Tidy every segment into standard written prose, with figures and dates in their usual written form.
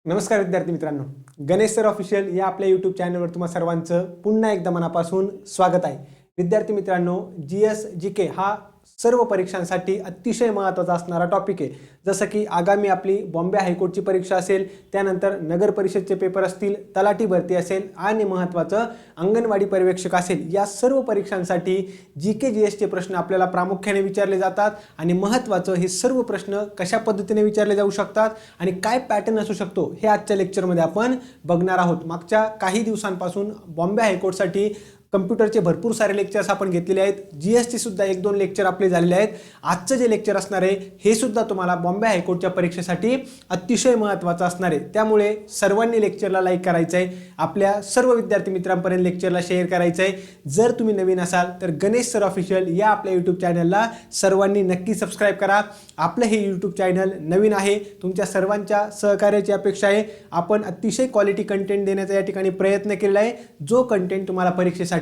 नमस्कार विद्यार्थी मित्रांनो, गणेश सर ऑफिशियल या आपल्या यूट्यूब चॅनलवर तुम्हा सर्वांचं पुन्हा एकदा मनापासून स्वागत आहे। विद्यार्थी मित्रांनो, जीएस जीके हा सर्व परीक्षांसाठी अतिशय महत्त्वाचा असणारा टॉपिक आहे। जसं की आगामी आपली बॉम्बे हायकोर्टची परीक्षा असेल, त्यानंतर नगर परिषदचे पेपर असतील, तलाठी भरती असेल आणि महत्त्वाचं अंगणवाडी पर्यवेक्षक असेल, या सर्व परीक्षांसाठी जीके जीएसचे प्रश्न आपल्याला प्रामुख्याने विचारले जातात। आणि महत्त्वाचं हे सर्व प्रश्न कशा पद्धतीने विचारले जाऊ शकतात आणि काय पॅटर्न असू शकतो हे आजच्या लेक्चरमध्ये आपण बघणार आहोत। मागच्या काही दिवसांपासून बॉम्बे हायकोर्टसाठी कम्प्युटरचे भरपूर सारे लेक्चर्स आपण घेतलेले आहेत। जीएसटी सुद्धा एक दोन लेक्चर आपले झालेले आहेत। आजचं जे लेक्चर असणार आहे हे सुद्धा तुम्हाला बॉम्बे हायकोर्टच्या परीक्षेसाठी अतिशय महत्त्वाचं असणार आहे। त्यामुळे सर्वांनी लेक्चरला लाईक करायचं आहे, आपल्या सर्व विद्यार्थी मित्रांपर्यंत लेक्चरला शेअर करायचं आहे। जर तुम्ही नवीन असाल तर गणेश सर ऑफिशियल या आपल्या यूट्यूब चॅनलला सर्वांनी नक्की सबस्क्राईब करा। आपलं हे यूट्यूब चॅनल नवीन आहे, तुमच्या सर्वांच्या सहकार्याची अपेक्षा आहे। आपण अतिशय क्वालिटी कंटेंट देण्याचा या ठिकाणी प्रयत्न केलेला आहे, जो कंटेंट तुम्हाला परीक्षेसाठी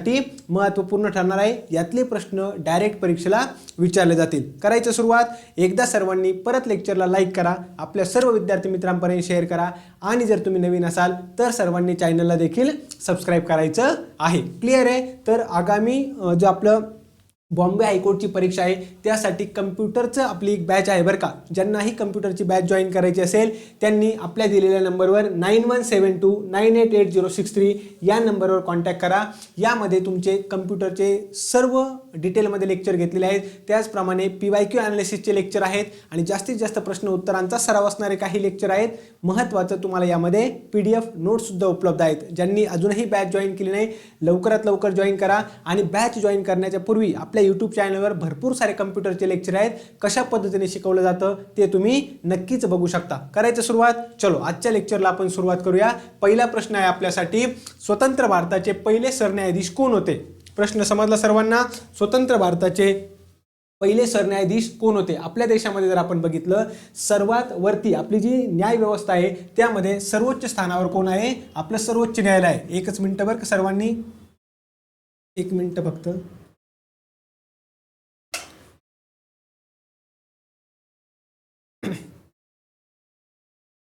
महत्त्वपूर्ण ठरणार आहे। यातले प्रश्न डायरेक्ट परीक्षेला विचारले जातील। करायचं सुरुवात, एकदा सर्वांनी परत लेक्चरला लाईक करा, आपल्या सर्व विद्यार्थी मित्रांपर्यंत शेअर करा आणि जर तुम्ही नवीन असाल तर सर्वांनी चॅनलला देखील सबस्क्राईब करायचं आहे। क्लिअर आहे? तर आगामी जो आपलं बॉम्बे हायकोर्टची परीक्षा आहे त्यासाठी कम्प्युटरचं आपली एक बॅच आहे बरं का। ज्यांनाही कम्प्युटरची बॅच जॉईन करायची असेल त्यांनी आपल्या दिलेल्या नंबरवर 9172988063 या नंबरवर कॉन्टॅक्ट करा। यामध्ये तुमचे कम्प्युटरचे सर्व डिटेलमध्ये लेक्चर घेतलेले आहेत, त्याचप्रमाणे PYQ ॲनालिसिसचे लेक्चर आहेत आणि जास्तीत जास्त प्रश्न उत्तरांचा सराव असणारे काही लेक्चर आहेत। महत्त्वाचं तुम्हाला यामध्ये PDF नोट्ससुद्धा उपलब्ध आहेत। ज्यांनी अजूनही बॅच जॉईन केली नाही लवकरात लवकर जॉईन करा आणि बॅच जॉईन करण्याच्या पूर्वी आपल्या यूट्यूब चॅनलवर भरपूर सारे कम्प्युटरचे लेक्चर आहेत, कशा पद्धतीने शिकवलं जातं ते तुम्ही नक्कीच बघू शकता। करायचं सुरुवात, चलो आजच्या लेक्चरला आपण सुरुवात करूया। पहिला प्रश्न आहे आपल्यासाठी, स्वतंत्र भारताचे पहिले सरन्यायाधीश कोण होते? प्रश्न समजला सर्वांना? स्वतंत्र भारताचे पहिले सरन्यायाधीश कोण होते? आपल्या देशामध्ये जर आपण बघितलं सर्वात वरती आपली जी न्याय व्यवस्था आहे त्यामध्ये सर्वोच्च स्थानावर कोण आहे? आपलं सर्वोच्च न्यायालय आहे। एकच मिनिट बरं का सर्वांनी, एक मिनिट फक्त।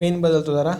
पेन बदलतो जरा।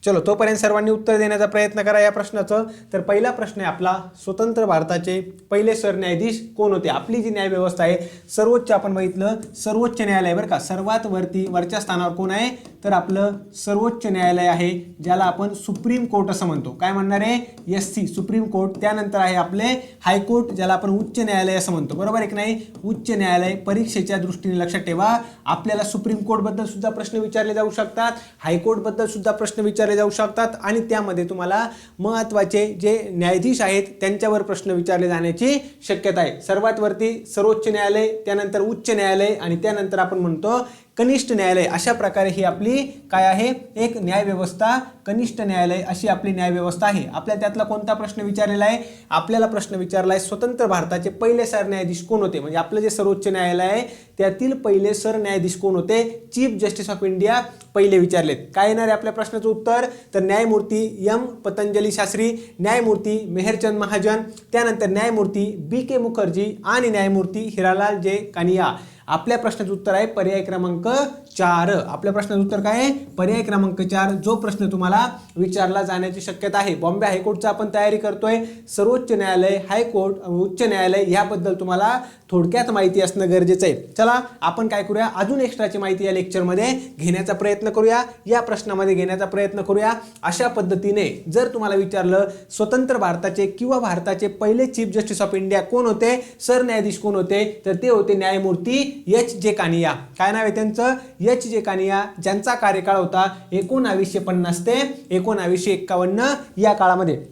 चलो तोपर्यंत सर्वांनी उत्तर देण्याचा प्रयत्न करा या प्रश्नाचं। तर पहिला प्रश्न आहे आपला, स्वतंत्र भारताचे पहिले सरन्यायाधीश कोण होते? आपली जी न्याय व्यवस्था आहे सर्वोच्च, आपण बघितलं सर्वोच्च न्यायालय बरं का, सर्वात वरती वरच्या स्थानावर कोण आहे? तर आपलं सर्वोच्च न्यायालय आहे, ज्याला आपण सुप्रीम कोर्ट असं म्हणतो। काय म्हणणार आहे? SC supreme court. त्यानंतर आहे आपले हायकोर्ट, ज्याला आपण उच्च न्यायालय असं म्हणतो, बरोबर आहे की नाही? उच्च न्यायालय। परीक्षेच्या दृष्टीने लक्षात ठेवा, आपल्याला सुप्रीम कोर्ट बद्दल सुद्धा प्रश्न विचारले जाऊ शकतात, हायकोर्ट बद्दल सुद्धा प्रश्न विचारले जाऊ शकतात आणि त्यामध्ये तुम्हाला महत्त्वाचे जे न्यायाधीश आहेत त्यांच्यावर प्रश्न विचारले जाण्याची शक्यता आहे। सर्वात वरती सर्वोच्च न्यायालय, त्यानंतर उच्च न्यायालय आणि त्यानंतर आपण म्हणतो कनिष्ठ न्यायालय। अशा प्रकारे ही आपली काय आहे? एक न्याय व्यवस्था, कनिष्ठ न्यायालय अशी आपली न्याय व्यवस्था आहे। आपल्याला त्यातला कोणता प्रश्न विचारलेला आहे? आपल्याला प्रश्न विचारला आहे स्वतंत्र भारताचे पहिले सरन्यायाधीश कोण होते? म्हणजे आपलं जे सर्वोच्च न्यायालय आहे त्यातील पहिले सरन्यायाधीश कोण होते? चीफ जस्टिस ऑफ इंडिया पहिले विचारलेत। काय येणार आहे आपल्या प्रश्नाचं उत्तर? तर न्यायमूर्ती M पतंजली शास्त्री, न्यायमूर्ती मेहरचंद महाजन, त्यानंतर न्यायमूर्ती BK मुखर्जी आणि न्यायमूर्ती हिरालाल J कानिया। आपल्या प्रश्नाचं उत्तर आहे पर्याय क्रमांक 4। आपल्या प्रश्नाचं उत्तर काय आहे? पर्याय क्रमांक 4 जो प्रश्न तुम्हाला विचारला जाण्याची शक्यता आहे। बॉम्बे हायकोर्टचा आपण तयारी करतोय, सर्वोच्च न्यायालय, हायकोर्ट, उच्च न्यायालय याबद्दल तुम्हाला थोडक्यात माहिती असणं गरजेचं आहे। चला आपण काय करूया, अजून एक्स्ट्राची माहिती या लेक्चरमध्ये घेण्याचा प्रयत्न करूया, या प्रश्नामध्ये घेण्याचा प्रयत्न करूया। अशा पद्धतीने जर तुम्हाला विचारलं स्वतंत्र भारताचे किंवा भारताचे पहिले चीफ जस्टिस ऑफ इंडिया कोण होते, सरन्यायाधीश कोण होते, तर ते होते न्यायमूर्ती HJ कानिया। काय नाव आहे त्यांचं? HJ कानिया, ज्यांचा कार्यकाळ होता 1950 ते 1951 या काळामध्ये।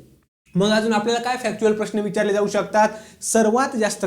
मग अजून आपल्याला काय फॅक्च्युअल प्रश्न विचारले जाऊ शकतात? सर्वात जास्त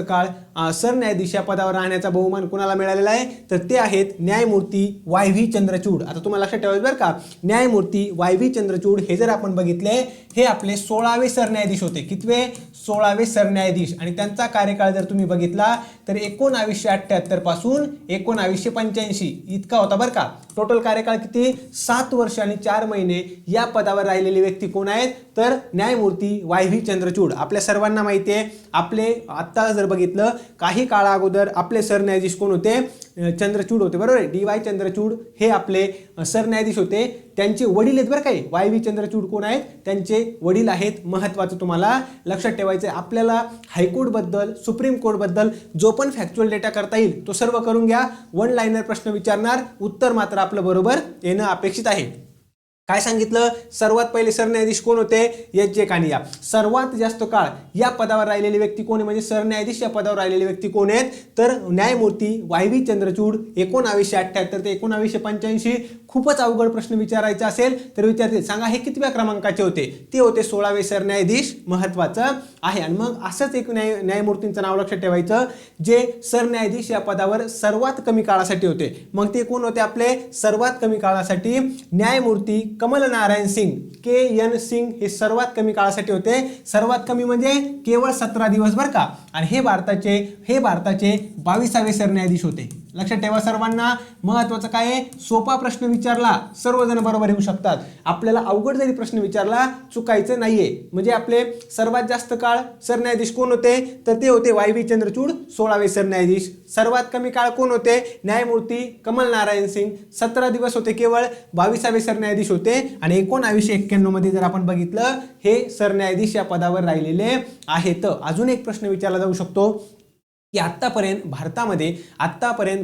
काळ सरन्यायाधीश या पदावर राहण्याचा बहुमान कुणाला मिळालेला आहे? तर ते आहेत न्यायमूर्ती YV चंद्रचूड। आता तुम्हाला लक्षात ठेवायचं बरं का, न्यायमूर्ती YV चंद्रचूड हे जर आपण बघितले हे आपले 16वे सरन्यायाधीश होते। कितवे? 16वे सरन्यायाधीश। आणि त्यांचा कार्यकाळ जर तुम्ही बघितला तर 1978 पासून 1985 इतका होता बरं का। टोटल कार्यकाळ किती? 7 वर्ष आणि 4 महिने या पदावर राहिलेली व्यक्ती कोण आहेत? तर न्यायमूर्ती वाय व्ही चंद्रचूड. आपल्या सर्वांना माहिती आहे, आपले आत्ता जर बघितलं काही काळा अगोदर आपले सरन्यायाधीश कोण होते, चंद्रचूड होते, बरोबर आहे. डी वाय चंद्रचूड हे आपले सरन्यायाधीश होते. त्यांचे वडील आहेत बरं काय, वाय व्ही चंद्रचूड कोण आहेत, त्यांचे वडील आहेत. महत्त्वाचं तुम्हाला लक्षात ठेवायचं आहे. आपल्याला हायकोर्टबद्दल, सुप्रीम कोर्टबद्दल जो पण फॅक्च्युअल डेटा करता येईल तो सर्व करून घ्या. वन लाईनर प्रश्न विचारणार, उत्तर मात्र आपलं बरोबर येणं अपेक्षित आहे. काय सांगितलं, सर्वात पहिले सरन्यायाधीश कोण होते, एच जे कानिया. सर्वात जास्त काळ या पदावर राहिलेली व्यक्ती कोण आहे, म्हणजे सरन्यायाधीश या पदावर राहिलेली व्यक्ती कोण आहेत, तर न्यायमूर्ती वाय व्ही चंद्रचूड. 1978 ते 1985. खूपच अवघड प्रश्न विचारायचा असेल तर विचारतील, सांगा हे कितव्या क्रमांकाचे होते, ते होते 16वे सरन्यायाधीश. महत्वाचं आहे. आणि मग असंच एक न्यायमूर्तींचं नाव लक्षात ठेवायचं जे सरन्यायाधीश या पदावर सर्वात कमी काळासाठी होते. मग ते कोण होते आपले सर्वात कमी काळासाठी, न्यायमूर्ती कमल नारायण सिंग, के एन सिंग. हे सर्वात कमी काळासाठी होते. सर्वात कमी म्हणजे केवळ 17 दिवस बरं का. आणि हे भारताचे 22वे सरन्यायाधीश होते. लक्षात ठेवा सर्वांना. महत्वाचं काय आहे, सोपा प्रश्न विचारला सर्वजण बरोबर येऊ शकतात. आपल्याला अवघड जरी प्रश्न विचारला चुकायचं नाहीये. म्हणजे आपले सर्वात जास्त काळ सरन्यायाधीश कोण होते, तर ते होते वाय व्ही चंद्रचूड, 16वे सरन्यायाधीश. सर्वात कमी काळ कोण होते, न्यायमूर्ती कमल नारायण सिंग, 17 दिवस होते केवळ, 22वे सरन्यायाधीश होते. आणि 1991 मध्ये जर आपण बघितलं हे सरन्यायाधीश या पदावर राहिलेले आहेत. अजून एक प्रश्न विचारला जाऊ शकतो की आत्तापर्यंत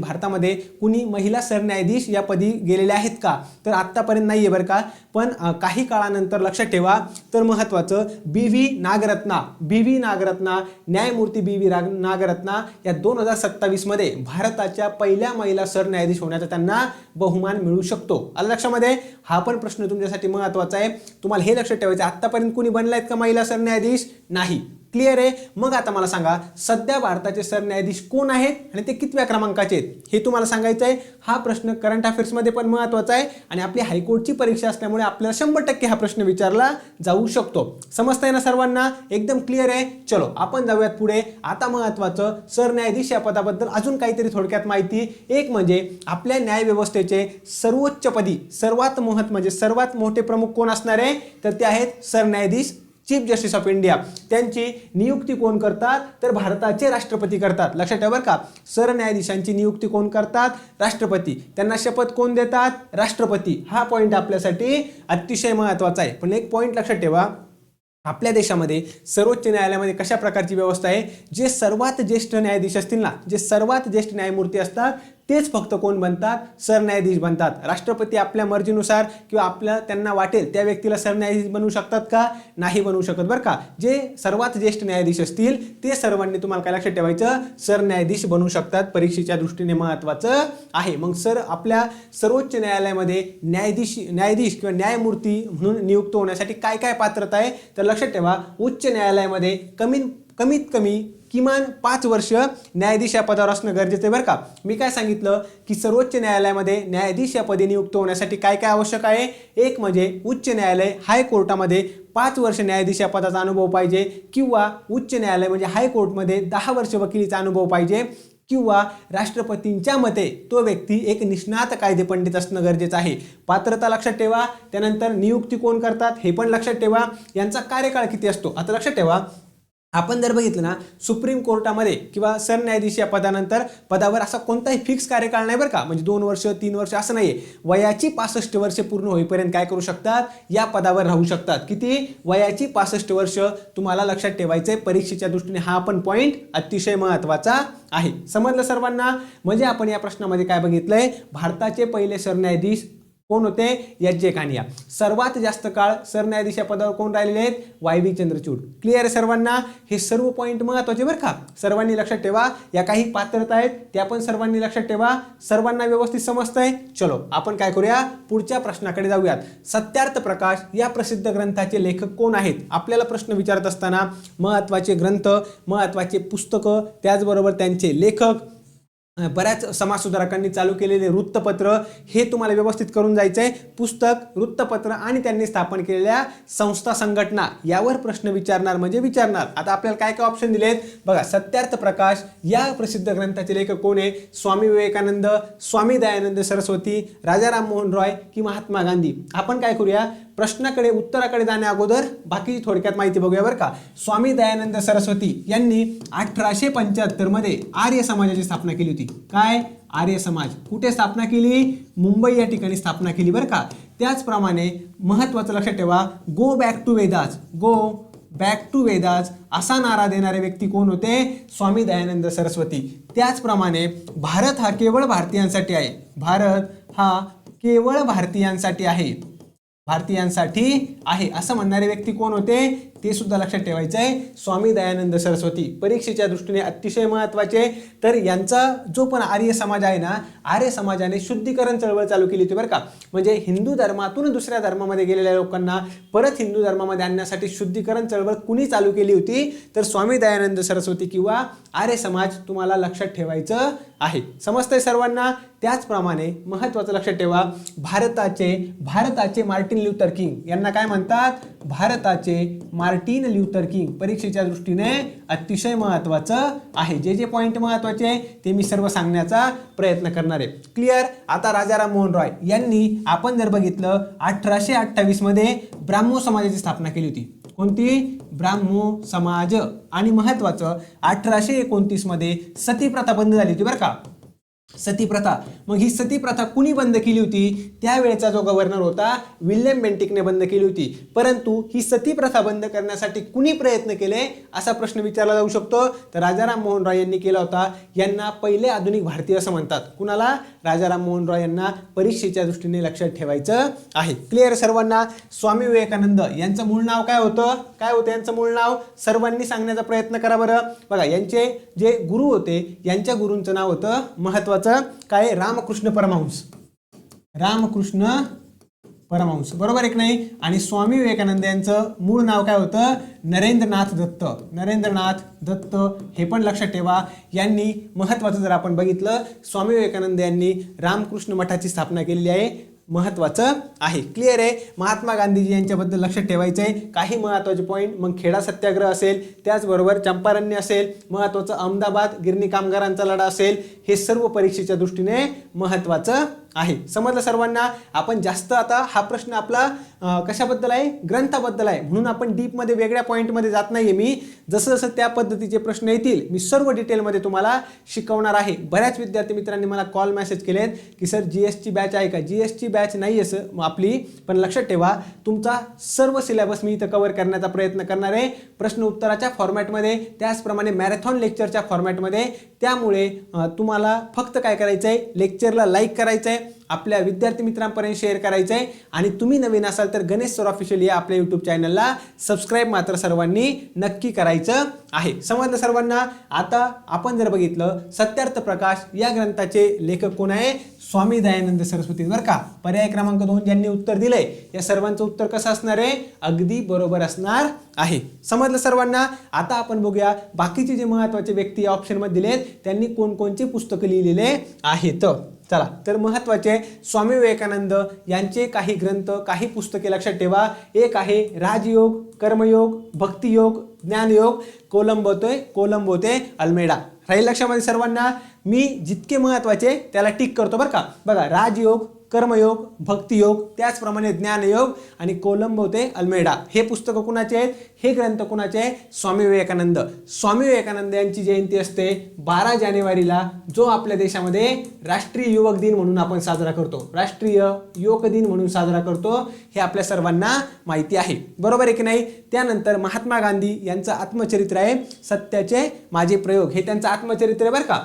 भारतामध्ये कुणी महिला सरन्यायाधीश या पदी गेलेले आहेत का, तर आत्तापर्यंत नाही आहे बरं का. पण काही काळानंतर लक्षात ठेवा. तर महत्त्वाचं बी व्ही नागरत्ना, न्यायमूर्ती बी व्ही नागरत्ना या 2027 मध्ये भारताच्या पहिल्या महिला सरन्यायाधीश होण्याचा त्यांना बहुमान मिळू शकतो. आलं लक्षामध्ये. हा पण प्रश्न तुमच्यासाठी महत्त्वाचा आहे. तुम्हाला हे लक्षात ठेवायचं, आत्तापर्यंत कुणी बनले आहेत का महिला सरन्यायाधीश, नाही. क्लिअर आहे. मग आता मला सांगा सध्या भारताचे सरन्यायाधीश कोण आहेत आणि ते कितव्या क्रमांकाचे आहेत हे तुम्हाला सांगायचं आहे. हा प्रश्न करंट अफेअर्स मध्ये पण महत्त्वाचा आहे आणि आपली हायकोर्टची परीक्षा असल्यामुळे आपल्याला 100% हा प्रश्न विचारला जाऊ शकतो. समजतंय ना सर्वांना, एकदम क्लिअर आहे. चलो आपण जाऊयात पुढे. आता महत्त्वाचं सरन्यायाधीश या पदाबद्दल अजून काहीतरी थोडक्यात माहिती. एक म्हणजे आपल्या न्यायव्यवस्थेचे सर्वोच्च पदी सर्वात मोठे प्रमुख कोण असणार आहे, तर ते आहेत सरन्यायाधीश, चीफ जस्टिस ऑफ इंडिया. त्यांची नियुक्ती कोण करतात, तर भारताचे राष्ट्रपती करतात. लक्षात ठेवा बरं का. सरन्यायाधीशांची नियुक्ती कोण करतात, राष्ट्रपती. त्यांना शपथ कोण देतात, राष्ट्रपती. हा पॉईंट आपल्यासाठी अतिशय महत्त्वाचा आहे. पण एक पॉईंट लक्षात ठेवा, आपल्या देशामध्ये सर्वोच्च न्यायालयामध्ये कशा प्रकारची व्यवस्था आहे, जे सर्वात ज्येष्ठ न्यायाधीश असतील ना, जे सर्वात ज्येष्ठ न्यायमूर्ती असतात तेच फक्त कोण बनतात, सरन्यायाधीश बनतात. राष्ट्रपती आपल्या मर्जीनुसार किंवा त्यांना वाटेल त्या व्यक्तीला सरन्यायाधीश बनवू शकतात का, नाही बनवू शकत बरं का. जे सर्वात ज्येष्ठ न्यायाधीश असतील ते सर्वांनी तुम्हाला काय लक्षात ठेवायचं, सरन्यायाधीश बनवू शकतात. परीक्षेच्या दृष्टीने महत्त्वाचं आहे. मग आपल्या सर्वोच्च न्यायालयामध्ये न्यायाधीश किंवा न्यायमूर्ती म्हणून नियुक्त होण्यासाठी काय काय पात्रता आहे, तर लक्षात ठेवा उच्च न्यायालयामध्ये कमीत कमी किमान 5 वर्ष न्यायाधीश या पदावर असणं गरजेचं आहे बरं का. मी काय सांगितलं की सर्वोच्च न्यायालयामध्ये न्यायाधीश या पदी नियुक्त होण्यासाठी काय काय आवश्यक आहे. एक म्हणजे उच्च न्यायालय हायकोर्टामध्ये 5 वर्ष न्यायाधीश या पदाचा अनुभव पाहिजे, किंवा उच्च न्यायालय म्हणजे हायकोर्टमध्ये 10 वर्ष वकिलीचा अनुभव पाहिजे, किंवा राष्ट्रपतींच्या मते तो व्यक्ती एक निष्णात कायदेपंडित असणं गरजेचं आहे. पात्रता लक्षात ठेवा. त्यानंतर नियुक्ती कोण करतात हे पण लक्षात ठेवा. यांचा कार्यकाळ किती असतो. आता लक्षात ठेवा, आपण जर बघितलं ना सुप्रीम कोर्टामध्ये किंवा सरन्यायाधीश या पदावर असा कोणताही फिक्स कार्यकाळ नाही बरं का. म्हणजे 2 वर्ष 3 वर्ष असं नाहीये. वयाची 65 वर्षे पूर्ण होईपर्यंत काय करू शकतात, या पदावर राहू शकतात. किती, वयाची 65 वर्ष. तुम्हाला लक्षात ठेवायचंय परीक्षेच्या दृष्टीने हा पण पॉईंट अतिशय महत्त्वाचा आहे. समजलं सर्वांना. म्हणजे आपण या प्रश्नामध्ये काय बघितलंय, भारताचे पहिले सरन्यायाधीश कोण होते, एच जे कानिया. सर्वात जास्त काळ सरन्यायाधीश या पदावर कोण राहिलेले आहेत, वाय व्ही चंद्रचूड. क्लिअर आहे सर्वांना. हे सर्व पॉईंट महत्त्वाचे बरं का. सर्वांनी लक्षात ठेवा. या काही पात्रता आहेत त्या पण सर्वांनी लक्षात ठेवा. सर्वांना व्यवस्थित समजतंय. चलो आपण काय करूया, पुढच्या प्रश्नाकडे जाऊयात. सत्यार्थ प्रकाश या प्रसिद्ध ग्रंथाचे लेखक कोण आहेत. आपल्याला प्रश्न विचारत असताना महत्त्वाचे ग्रंथ, महत्त्वाचे पुस्तकं, त्याचबरोबर त्यांचे लेखक, बऱ्याच समाजसुधारकांनी चालू केलेले वृत्तपत्र, हे तुम्हाला व्यवस्थित करून जायचंय. पुस्तक, वृत्तपत्र आणि त्यांनी स्थापन केलेल्या संस्था, संघटना यावर प्रश्न विचारणार म्हणजे विचारणार. आता आपल्याला काय काय ऑप्शन दिलेत बघा. सत्यार्थ प्रकाश या प्रसिद्ध ग्रंथाचे लेखक कोण आहे, स्वामी विवेकानंद, स्वामी दयानंद सरस्वती, राजाराम मोहन रॉय की महात्मा गांधी. आपण काय करूया, प्रश्नाकडे उत्तराकडे जाण्या अगोदर बाकीची थोडक्यात माहिती बघूया बरं का. स्वामी दयानंद सरस्वती यांनी 1875 मध्ये आर्य समाजाची स्थापना केली होती. काय? आर्य समाज. कुठे स्थापना केली? मुंबई या ठिकाणी स्थापना केली बरं का. त्याचप्रमाणे महत्त्वाचं लक्षात ठेवा, go back to Vedas, go back to Vedas असा नारा देणारे व्यक्ती कोण होते? स्वामी दयानंद सरस्वती. त्याचप्रमाणे भारत हा केवळ भारतीयांसाठी आहे, भारत हा केवळ भारतीयांसाठी आहे, भारतीयांसाठी आहे असं म्हणणारे व्यक्ती कोण होते? ते सुद्धा लक्षात ठेवायचं आहे, स्वामी दयानंद सरस्वती. परीक्षेच्या दृष्टीने अतिशय महत्त्वाचे. तर यांचा जो पण आर्य समाज आहे ना, आर्य समाजाने शुद्धीकरण चळवळ चालू केली होती बरं का. म्हणजे हिंदू धर्मातून दुसऱ्या धर्मामध्ये गेलेल्या लोकांना परत हिंदू धर्मामध्ये आणण्यासाठी शुद्धीकरण चळवळ कुणी चालू केली होती? तर स्वामी दयानंद सरस्वती किंवा आर्य समाज तुम्हाला लक्षात ठेवायचं आहे. समजतंय सर्वांना? त्याचप्रमाणे महत्त्वाचं लक्षात ठेवा, भारताचे मार्टिन ल्युथर किंग यांना काय म्हणतात? भारताचे मार्टिन ल्युथर किंग. परीक्षेच्या दृष्टीने अतिशय महत्त्वाचं आहे. जे जे पॉईंट महत्त्वाचे ते मी सर्व सांगण्याचा प्रयत्न करणार आहे. क्लिअर? आता राजाराम मोहन रॉय यांनी आपण जर बघितलं 1828 मध्ये ब्राह्मो समाजाची स्थापना केली होती. कोणती? ब्राह्मो समाज. आणि महत्त्वाचं 1829 मध्ये सती प्रथा बंद झाली होती बरं का. सती प्रथा. मग ही सती प्रथा कुणी बंद केली होती? त्यावेळेचा जो गव्हर्नर होता विल्यम बेंटिकने बंद केली होती. परंतु ही सती प्रथा बंद करण्यासाठी कुणी प्रयत्न केले असा प्रश्न विचारला जाऊ शकतो. तर राजाराम मोहन रॉय यांनी केला होता. यांना पहिले आधुनिक भारतीय असं म्हणतात. कुणाला? राजाराम मोहन रॉय यांना परीक्षेच्या दृष्टीने लक्षात ठेवायचं आहे. क्लिअर सर्वांना? स्वामी विवेकानंद यांचं मूळ नाव काय होतं? काय होतं यांचं मूळ नाव? सर्वांनी सांगण्याचा प्रयत्न करा बरं. बघा, यांचे जे गुरु होते यांच्या गुरूंचं नाव होतं महत्त्वाचं काय? रामकृष्ण परमहंस. रामकृष्ण परमहंस. बरोबर आहे की नाही? आणि स्वामी विवेकानंद यांचं मूळ नाव काय होतं? नरेंद्रनाथ दत्त. नरेंद्रनाथ दत्त हे पण लक्षात ठेवा. यांनी महत्त्वाचं जर आपण बघितलं, स्वामी विवेकानंद यांनी रामकृष्ण मठाची स्थापना केलेली आहे. महत्त्वाचं आहे. क्लिअर आहे? महात्मा गांधीजी यांच्याबद्दल लक्षात ठेवायचं आहे. काही महत्त्वाचे पॉईंट, मग खेडा सत्याग्रह असेल, त्याचबरोबर चंपारण्य असेल, महत्त्वाचं अहमदाबाद गिरणी कामगारांचा लढा असेल, हे सर्व परीक्षेच्या दृष्टीने महत्त्वाचं आहे. समजलं सर्वांना? आपण जास्त आता हा प्रश्न आपला कशाबद्दल आहे? ग्रंथाबद्दल आहे. म्हणून आपण डीपमध्ये वेगळ्या पॉईंटमध्ये जात नाहीये. मी जसं जसं त्या पद्धतीचे प्रश्न येतील मी सर्व डिटेलमध्ये तुम्हाला शिकवणार आहे. बऱ्याच विद्यार्थी मित्रांनी मला कॉल मेसेज केलेत की सर GSची बॅच आहे का? GSची बॅच नाही असं आपली, पण लक्षात ठेवा तुमचा सर्व सिलेबस मी इथं कव्हर करण्याचा प्रयत्न करणार आहे, प्रश्न उत्तराच्या फॉर्मॅटमध्ये, त्याचप्रमाणे मॅरेथॉन लेक्चरच्या फॉर्मॅटमध्ये. त्यामुळे तुम्हाला फक्त काय करायचं आहे? लेक्चरला लाईक करायचं आहे, आपल्या विद्यार्थी मित्रांपर्यंत शेअर करायचं आहे, आणि तुम्ही नवीन असाल तर गणेश सर ऑफिशियल या आपल्या यूट्यूब चॅनलला सबस्क्राईब मात्र सर्वांनी नक्की करायचं आहे. समजलं सर्वांना? आता आपण जर बघितलं सत्यार्थ प्रकाश या ग्रंथाचे लेखक कोण आहे? स्वामी दयानंद सरस्वती बरं का. पर्याय क्रमांक 2 ज्यांनी उत्तर दिलंय या सर्वांचं उत्तर कसं असणार आहे? अगदी बरोबर असणार आहे. समजलं सर्वांना? आता आपण बघूया बाकीचे जे महत्त्वाचे व्यक्ती या ऑप्शनमध्ये दिलेत त्यांनी कोणकोणची पुस्तकं लिहिलेले आहेत. चला, तर महत्त्वाचे स्वामी विवेकानंद यांचे काही ग्रंथ, काही पुस्तके लक्षात ठेवा. एक आहे राजयोग, कर्मयोग, भक्तियोग, ज्ञानयोग, कोलंबो ते अल्मेडा. राहील लक्षामध्ये सर्वांना? मी जितके महत्त्वाचे त्याला टिक करतो बरं का. बघा, राजयोग, कर्मयोग, भक्तियोग, त्याचप्रमाणे ज्ञानयोग आणि कोलंबो ते अल्मेडा हे पुस्तकं कुणाचे आहेत? हे ग्रंथ कुणाचे आहे? स्वामी विवेकानंद. स्वामी विवेकानंद यांची जयंती असते 12 जानेवारीला, जो आपल्या देशामध्ये राष्ट्रीय युवक दिन म्हणून आपण साजरा करतो. राष्ट्रीय युवक दिन म्हणून साजरा करतो हे आपल्या सर्वांना माहिती आहे. बरोबर आहे की नाही? त्यानंतर महात्मा गांधी यांचं आत्मचरित्र आहे सत्याचे माझे प्रयोग, हे त्यांचं आत्मचरित्र आहे बरं का.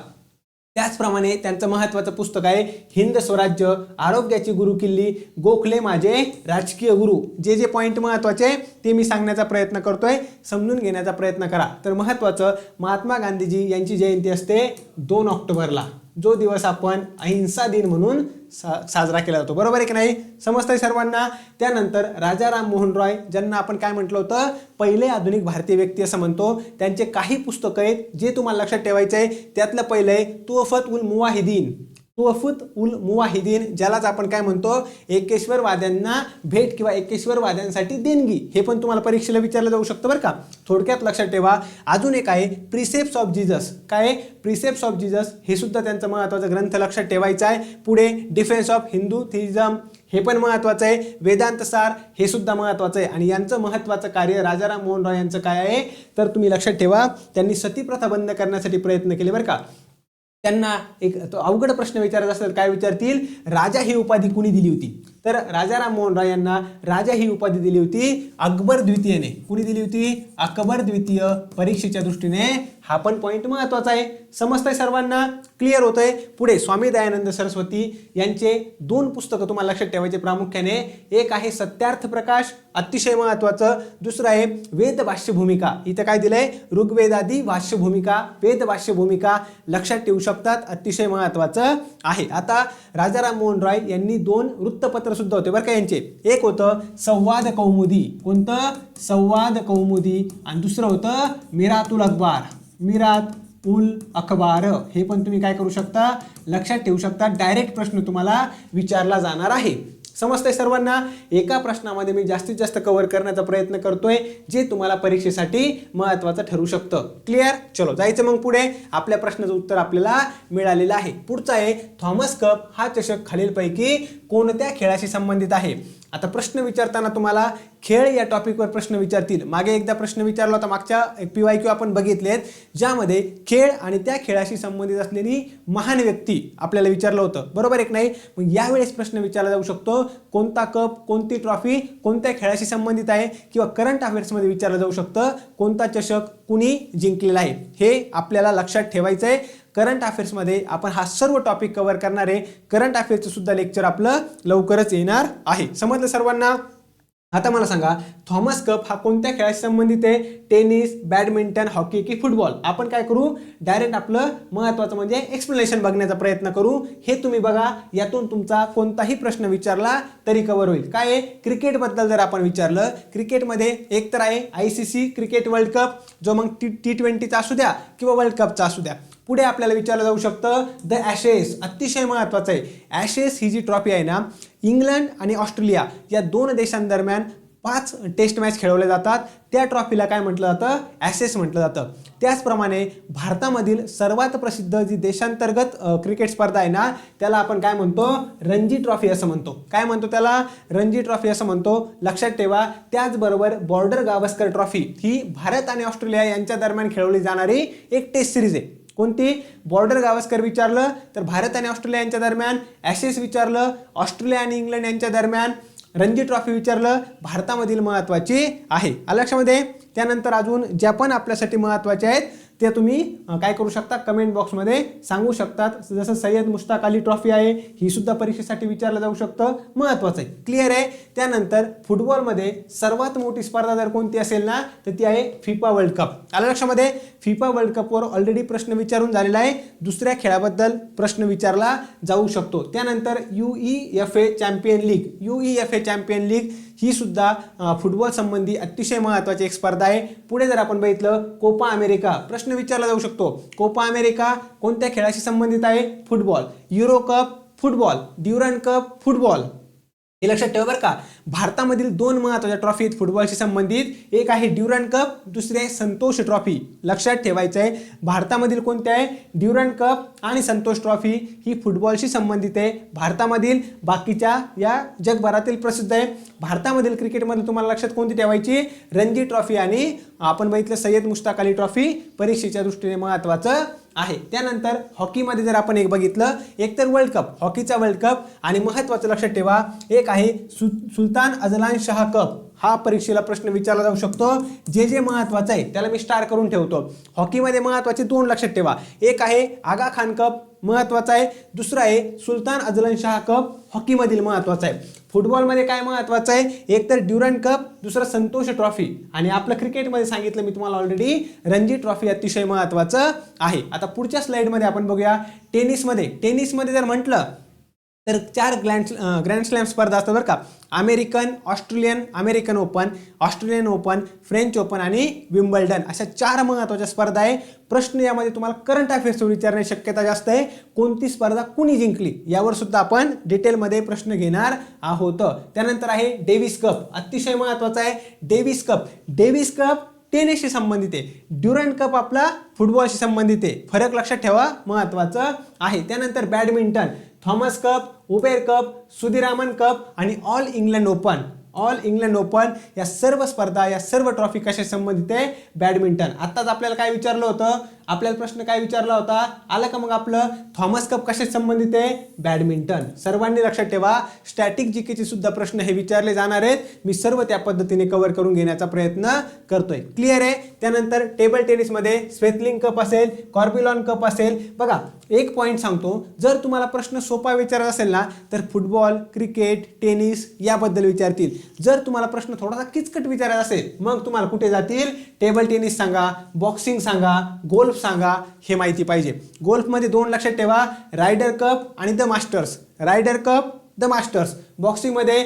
त्याचप्रमाणे त्यांचं महत्त्वाचं पुस्तक आहे हिंद स्वराज्य, आरोग्याची गुरुकिल्ली, गोखले माझे राजकीय गुरु. जे जे पॉईंट महत्त्वाचे ते मी सांगण्याचा प्रयत्न करतोय, समजून घेण्याचा प्रयत्न करा. तर महत्त्वाचं, महात्मा गांधीजी यांची जयंती असते 2 ऑक्टोबरला, जो दिवस आपण अहिंसा दिन म्हणून साजरा केला जातो. बरोबर आहे की नाही? समजतंय सर्वांना? त्यानंतर राजाराम मोहन रॉय ज्यांना आपण काय म्हटलं होतं? पहिले आधुनिक भारतीय व्यक्ती असं म्हणतो. त्यांचे काही पुस्तकं आहेत जे तुम्हाला लक्षात ठेवायचं आहे. त्यातलं पहिलं आहे तुहफत उल मुवाहिदीन. तुहफत उल मुवाहिदीन, ज्यालाच आपण काय म्हणतो? एकेश्वरवाद्यांना भेट किंवा एकेश्वरवाद्यांसाठी देणगी. हे पण तुम्हाला परीक्षेला विचारलं जाऊ शकतं बरं का. थोडक्यात लक्षात ठेवा. अजून एक आहे प्रिसेप्ट्स ऑफ जीसस. काय? प्रिसेप्ट्स ऑफ जीसस हे सुद्धा त्यांचा महत्त्वाचा ग्रंथ लक्षात ठेवायचा आहे. पुढे डिफेन्स ऑफ हिंदुइझम हे पण महत्त्वाचं आहे. वेदांत सार हे सुद्धा महत्त्वाचं आहे आणि यांचं महत्त्वाचं कार्य राजाराम मोहन रॉय यांचं काय आहे तर तुम्ही लक्षात ठेवा, त्यांनी सतीप्रथा बंद करण्यासाठी प्रयत्न केले बरं का. त्यांना एक अवघड प्रश्न विचारत असतात, काय विचारतील, राजा ही उपाधी कुणी दिली होती, तर राजाराम मोहन रॉय यांना राजा ही उपाधी दिली होती अकबर द्वितीयने. कुणी दिली होती, अकबर द्वितीय. परीक्षेच्या दृष्टीने हा पण पॉईंट महत्त्वाचा आहे. समजतंय सर्वांना, क्लिअर होतंय. पुढे स्वामी दयानंद सरस्वती यांचे 2 पुस्तकं तुम्हाला लक्षात ठेवायचे प्रामुख्याने. एक आहे सत्यार्थ प्रकाश, अतिशय महत्त्वाचं. दुसरं आहे वेद भाष्य भूमिका. इथं काय दिलंय, ऋग्वेदादी भाष्य भूमिका, वेद भाष्य भूमिका लक्षात ठेवू शकतात, अतिशय महत्त्वाचं आहे. आता राजाराम मोहन रॉय यांनी 2 वृत्तपत्र सुद्धा होते बरं का यांचे. एक होतं संवाद कौमुदी. कोणतं, संवाद कौमुदी. आणि दुसरं होतं मिरातुल अखबार, मिरात उल अखबार. हे पण तुम्ही काय करू शकता, लक्षात ठेवू शकता. डायरेक्ट प्रश्न तुम्हाला विचारला जाणार आहे. समजतंय सर्वांना. एका प्रश्नामध्ये मी जास्तीत जास्त कव्हर करण्याचा प्रयत्न करतोय जे तुम्हाला परीक्षेसाठी महत्त्वाचं ठरू शकतं. क्लिअर. चलो जायचं मग पुढे. आपल्या प्रश्नाचं उत्तर आपल्याला मिळालेलं आहे. पुढचा आहे थॉमस कप हा चषक खालीलपैकी कोणत्या खेळाशी संबंधित आहे. आता प्रश्न विचारताना तुम्हाला खेळ या टॉपिकवर प्रश्न विचारतील. मागे एकदा प्रश्न विचारला होता, मागच्या PYQ आपण बघितलेत, ज्यामध्ये खेळ आणि त्या खेळाशी संबंधित असलेली महान व्यक्ती आपल्याला विचारलं होतं, बरोबर एक नाही. मग यावेळेस प्रश्न विचारला जाऊ शकतो, कोणता कप, कोणती ट्रॉफी कोणत्या खेळाशी संबंधित आहे, किंवा करंट अफेअर्समध्ये विचारलं जाऊ शकतं कोणता चषक कुणी जिंकलेला आहे. हे आपल्याला लक्षात ठेवायचं आहे. करंट अफेअर्समध्ये आपण हा सर्व टॉपिक कव्हर करणार आहे. करंट अफेअर्सचं सुद्धा लेक्चर आपलं लवकरच येणार आहे. समजलं सर्वांना. आता मला सांगा, थॉमस कप हा कोणत्या खेळाशी संबंधित आहे, टेनिस, बॅडमिंटन, हॉकी की फुटबॉल. आपण काय करू, डायरेक्ट आपलं महत्त्वाचं म्हणजे एक्सप्लेनेशन बघण्याचा प्रयत्न करू. हे तुम्ही बघा, यातून तुमचा कोणताही प्रश्न विचारला तरी कव्हर होईल. काय आहे, क्रिकेटबद्दल जर आपण विचारलं, क्रिकेटमध्ये एक तर आहे ICC क्रिकेट वर्ल्ड कप, जो मग T20चा असू द्या किंवा वर्ल्ड कपचा असू द्या. पुढे आपल्याला विचारलं जाऊ शकतं द ॲशेस, अतिशय महत्त्वाचं आहे. ॲशेस ही जी ट्रॉफी आहे ना, इंग्लंड आणि ऑस्ट्रेलिया या 2 देशांदरम्यान 5 टेस्ट मॅच खेळवल्या जातात. त्या ट्रॉफीला काय म्हटलं जातं, ॲशेस म्हटलं जातं. त्याचप्रमाणे भारतामधील सर्वात प्रसिद्ध जी देशांतर्गत क्रिकेट स्पर्धा आहे ना, त्याला आपण काय म्हणतो, रणजी ट्रॉफी असं म्हणतो. काय म्हणतो त्याला, रणजी ट्रॉफी असं म्हणतो. लक्षात ठेवा. त्याचबरोबर बॉर्डर गावस्कर ट्रॉफी ही भारत आणि ऑस्ट्रेलिया यांच्या दरम्यान खेळवली जाणारी एक टेस्ट सिरीज आहे. कोणती, बॉर्डर गावस्कर विचारलं तर भारत आणि ऑस्ट्रेलिया यांच्या दरम्यान, ॲशेस विचारलं ऑस्ट्रेलिया आणि इंग्लंड यांच्या दरम्यान, रणजी ट्रॉफी विचारलं भारतामधील महत्त्वाची आहे. लक्षामध्ये. त्यानंतर अजून ज्या पण आपल्यासाठी महत्त्वाचे आहेत ते तुम्ही काय करू शकता, कमेंट बॉक्समध्ये सांगू शकतात. जसं सय्यद मुश्ताक अली ट्रॉफी आहे, ही सुद्धा परीक्षेसाठी विचारलं जाऊ शकतं, महत्त्वाचं आहे. क्लिअर आहे. त्यानंतर फुटबॉलमध्ये सर्वात मोठी स्पर्धा जर कोणती असेल ना, तर ती आहे फिफा वर्ल्ड कप. आलं लक्षामध्ये. फिफा वर्ल्ड कपवर ऑलरेडी प्रश्न विचारून झालेला आहे. दुसऱ्या खेळाबद्दल प्रश्न विचारला जाऊ शकतो. त्यानंतर UEFA champion league, UEFA champion league ही सुद्धा फुटबॉल संबंधी अतिशय महत्त्वाची एक स्पर्धा आहे. पुढे जर आपण बघितलं कोपा अमेरिका, प्रश्न विचारला जाऊ शकतो. कोपा अमेरिका कोणत्या खेळाशी संबंधित आहे, football. Euro cup football, Durand cup football. हे लक्षात ठेवा बरं का. भारतामधील 2 महत्त्वाच्या ट्रॉफी आहेत फुटबॉलशी संबंधित. एक आहे ड्युरंड कप, दुसरी आहे संतोष ट्रॉफी. लक्षात ठेवायचं आहे, भारतामधील कोणत्या आहे, ड्युरंड कप आणि संतोष ट्रॉफी ही फुटबॉलशी संबंधित आहे. भारतामधील, बाकीच्या या जगभरातील प्रसिद्ध आहे. भारतामधील क्रिकेटमध्ये तुम्हाला लक्षात कोणती ठेवायची, रणजी ट्रॉफी आणि आपण बघितलं सय्यद मुश्ताक अली ट्रॉफी परीक्षेच्या दृष्टीने महत्त्वाचं आहे. त्यानंतर हॉकीमध्ये जर आपण एक बघितलं, एक तर वर्ल्ड कप, हॉकीचा वर्ल्ड कप, आणि महत्त्वाचं लक्षात ठेवा एक आहे सुलतान अझलन शाह कप. हा परीक्षेला प्रश्न विचारला जाऊ शकतो. जे महत्त्वाचं आहे त्याला मी स्टार करून ठेवतो. हॉकीमध्ये महत्त्वाचे 2 लक्षात ठेवा. एक आहे आगा खान कप, महत्त्वाचा आहे. दुसरा आहे सुलतान अझलन शाह कप, हॉकीमधील महत्त्वाचा आहे. फुटबॉलमध्ये काय महत्त्वाचं आहे, एक तर ड्युरंड कप, दुसरा संतोष ट्रॉफी, आणि आपलं क्रिकेटमध्ये सांगितलं मी तुम्हाला ऑलरेडी रणजी ट्रॉफी अतिशय महत्त्वाचं आहे. आता पुढच्या स्लाइडमध्ये आपण बघूया टेनिसमध्ये जर म्हटलं तर 4 ग्रँड स्लॅम स्पर्धा असतात बरं का. American open, Australian open, French open आणि विम्बल्डन, अशा 4 महत्त्वाच्या स्पर्धा आहे. प्रश्न यामध्ये तुम्हाला करंट अफेअर्सवर विचारण्याची शक्यता जास्त आहे. कोणती स्पर्धा कुणी जिंकली यावर सुद्धा आपण डिटेलमध्ये प्रश्न घेणार आहोत. त्यानंतर आहे डेव्हिस कप, अतिशय महत्त्वाचा आहे. डेव्हिस कप टेनिसशी संबंधित आहे. ड्युरंड कप आपला फुटबॉलशी संबंधित आहे. फरक लक्षात ठेवा, महत्त्वाचं आहे. त्यानंतर badminton, Thomas cup Uber cup, Sudirman cup आणि all England open. All England open या सर्व स्पर्धा, या सर्व ट्रॉफी कशा संबंधित आहे? बॅडमिंटन. आत्ताच आपल्याला काय विचारलं होतं? आपल्याला प्रश्न काय विचारला होता? आलं का मग आपलं? थॉमस कप कशा संबंधित आहे? बॅडमिंटन. सर्वांनी लक्षात ठेवा, स्टॅटिक जीकेचे सुद्धा प्रश्न हे विचारले जाणार आहेत. मी सर्व त्या पद्धतीने कव्हर करून घेण्याचा प्रयत्न करतोय. क्लिअर आहे? त्यानंतर टेबल टेनिसमध्ये स्वेतलिंग कप असेल, कॉर्बिलॉन कप असेल. बघा, एक पॉईंट सांगतो, जर तुम्हाला प्रश्न सोपा विचारायचा असेल ना तर फुटबॉल, क्रिकेट, टेनिस याबद्दल विचारतील. जर तुम्हाला प्रश्न थोडासा किचकट विचारायचा असेल मग तुम्हाला कुठे जातील? टेबल टेनिस सांगा, बॉक्सिंग सांगा, गोल्फ सांगा, हे माहिती पाहिजे. गोल्फमध्ये 2 लक्षात ठेवा, रायडर कप आणि the Masters. Ryder cup, the Masters. बॉक्सिंगमध्ये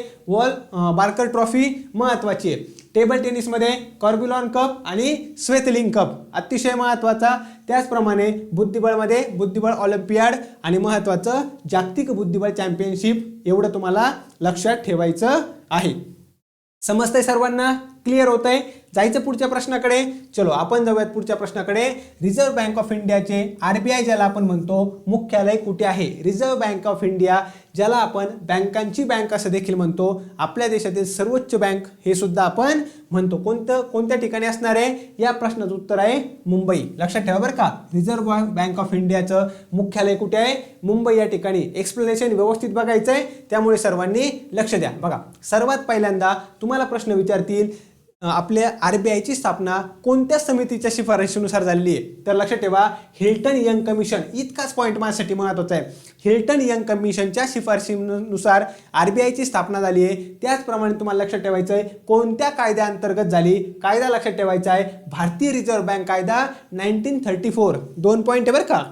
बार्कर ट्रॉफी महत्त्वाची आहे. टेबल टेनिसमध्ये कॉर्बिलॉन कप आणि स्वेतलिंग कप अतिशय महत्त्वाचा. त्याचप्रमाणे बुद्धिबळमध्ये बुद्धिबळ ऑलिम्पियाड आणि महत्त्वाचं जागतिक बुद्धिबळ चॅम्पियनशिप. एवढं तुम्हाला लक्षात ठेवायचं आहे. समजतंय सर्वांना? क्लिअर होतंय? जायचं पुढच्या प्रश्नाकडे. चलो आपण जाऊयात पुढच्या प्रश्नाकडे. रिझर्व्ह बँक ऑफ इंडियाचे RBI ज्याला आपण म्हणतो मुख्यालय कुठे आहे? रिझर्व्ह बँक ऑफ इंडिया ज्याला आपण बँकांची बँक असं देखील म्हणतो, आपल्या देशातील सर्वोच्च बँक हे सुद्धा आपण म्हणतो. कोणत्या ठिकाणी असणार आहे? या प्रश्नाचं उत्तर आहे मुंबई. लक्षात ठेवा बरं का, रिझर्व्ह बँक ऑफ इंडियाचं मुख्यालय कुठे आहे? मुंबई या ठिकाणी. एक्सप्लेनेशन व्यवस्थित बघायचं आहे, त्यामुळे सर्वांनी लक्ष द्या. बघा, सर्वात पहिल्यांदा तुम्हाला प्रश्न विचारतील, आपल्या RBIची स्थापना कोणत्या समितीच्या शिफारशीनुसार झालेली आहे? तर लक्षात ठेवा, हिल्टन यंग कमिशन. इतकाच पॉईंट माझ्यासाठी महत्त्वाचा आहे. हिल्टन यंग कमिशनच्या शिफारशीनुसार RBIची स्थापना झाली आहे. त्याचप्रमाणे तुम्हाला लक्षात ठेवायचं आहे कोणत्या कायद्याअंतर्गत झाली? कायदा लक्षात ठेवायचा आहे, भारतीय रिझर्व्ह बँक कायदा 1934. 2 पॉईंट आहे बरं का.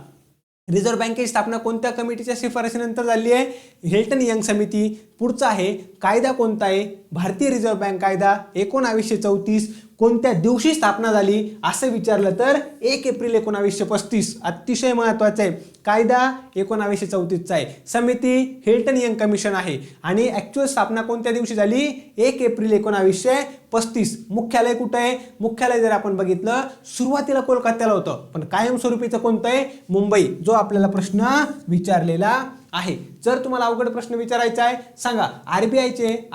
रिझर्व्ह बँकेची स्थापना कोणत्या कमिटीच्या शिफारशीनंतर झाली आहे? हिल्टन यंग समिती. पुढचा आहे कायदा कोणता आहे? भारतीय रिझर्व्ह बँक कायदा 1934. कोणत्या दिवशी स्थापना झाली असं विचारलं तर 1 एप्रिल 1935. अतिशय महत्त्वाचं आहे. कायदा 1934चा आहे. समिती हिल्टन यंग कमिशन आहे. आणि ॲक्च्युअल स्थापना कोणत्या दिवशी झाली? 1 एप्रिल 1935. मुख्यालय कुठं आहे? मुख्यालय जर आपण बघितलं सुरुवातीला कोलकात्याला होतं, पण कायमस्वरूपीचं कोणतं आहे? मुंबई, जो आपल्याला प्रश्न विचारलेला आहे. जर तुम्हाला अवघड प्रश्न विचारायचा आहे सांगा.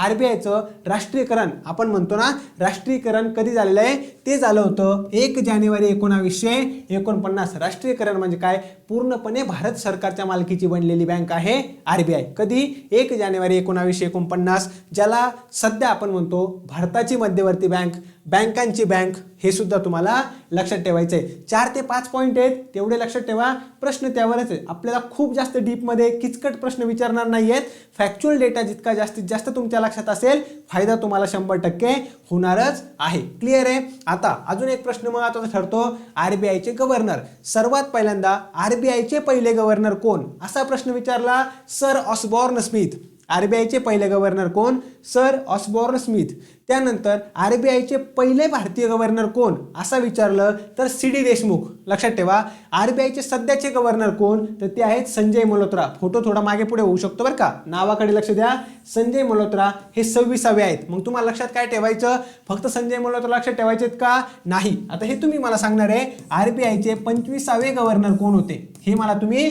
RBIचं राष्ट्रीयकरण आपण म्हणतो ना, राष्ट्रीयकरण कधी झालेलं आहे? ते झालं होतं 1 जानेवारी 1949. राष्ट्रीयकरण म्हणजे काय? पूर्णपणे भारत सरकारच्या मालकीची बनलेली बँक आहे RBI. कधी? 1 जानेवारी 1949. ज्याला सध्या आपण म्हणतो भारताची मध्यवर्ती बँक, बँकांची बँक, हे सुद्धा तुम्हाला लक्षात ठेवायचं आहे. 4 ते 5 पॉईंट आहेत, तेवढे लक्षात ठेवा. प्रश्न त्यावरच आहे. आपल्याला खूप जास्त डीपमध्ये किचकट प्रश्न विचारणार नाही आहेत. फॅक्च्युअल डेटा जितका जास्तीत जास्त तुमच्या लक्षात असेल, फायदा तुम्हाला 100% होणारच आहे. क्लिअर आहे? आता अजून एक प्रश्न महत्त्वाचा ठरतो, RBIचे गव्हर्नर. सर्वात पहिल्यांदा RBIचे पहिले गव्हर्नर कोण? असा प्रश्न विचारला सर ऑसबॉर्न स्मिथ. RBIचे पहिले गव्हर्नर कोण? Sir Osborne Smith. त्यानंतर RBIचे पहिले भारतीय गव्हर्नर कोण असं विचारलं तर CD देशमुख. लक्षात ठेवा. RBIचे सध्याचे गव्हर्नर कोण? तर ते आहेत संजय मल्होत्रा. फोटो थोडा मागे पुढे होऊ शकतो बरं का, नावाकडे लक्ष द्या. संजय मल्होत्रा हे 26वे आहेत. मग तुम्हाला लक्षात काय ठेवायचं? फक्त संजय मल्होत्रा लक्षात ठेवायचे का? नाही. आता हे तुम्ही मला सांगणार आहे RBIचे 25वे गव्हर्नर कोण होते, हे मला तुम्ही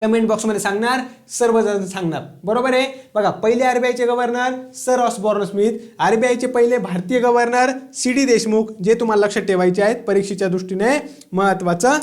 कमेंट बॉक्समध्ये सांगणार, सर्वजण सांगणार. बरोबर आहे? बघा, पहिले RBIचे गव्हर्नर सर ऑसबॉर्न स्मिथ. RBIचे पहिले भारतीय गव्हर्नर CD देशमुख, जे तुम्हाला लक्षात ठेवायचे आहेत, परीक्षेच्या दृष्टीने महत्त्वाचं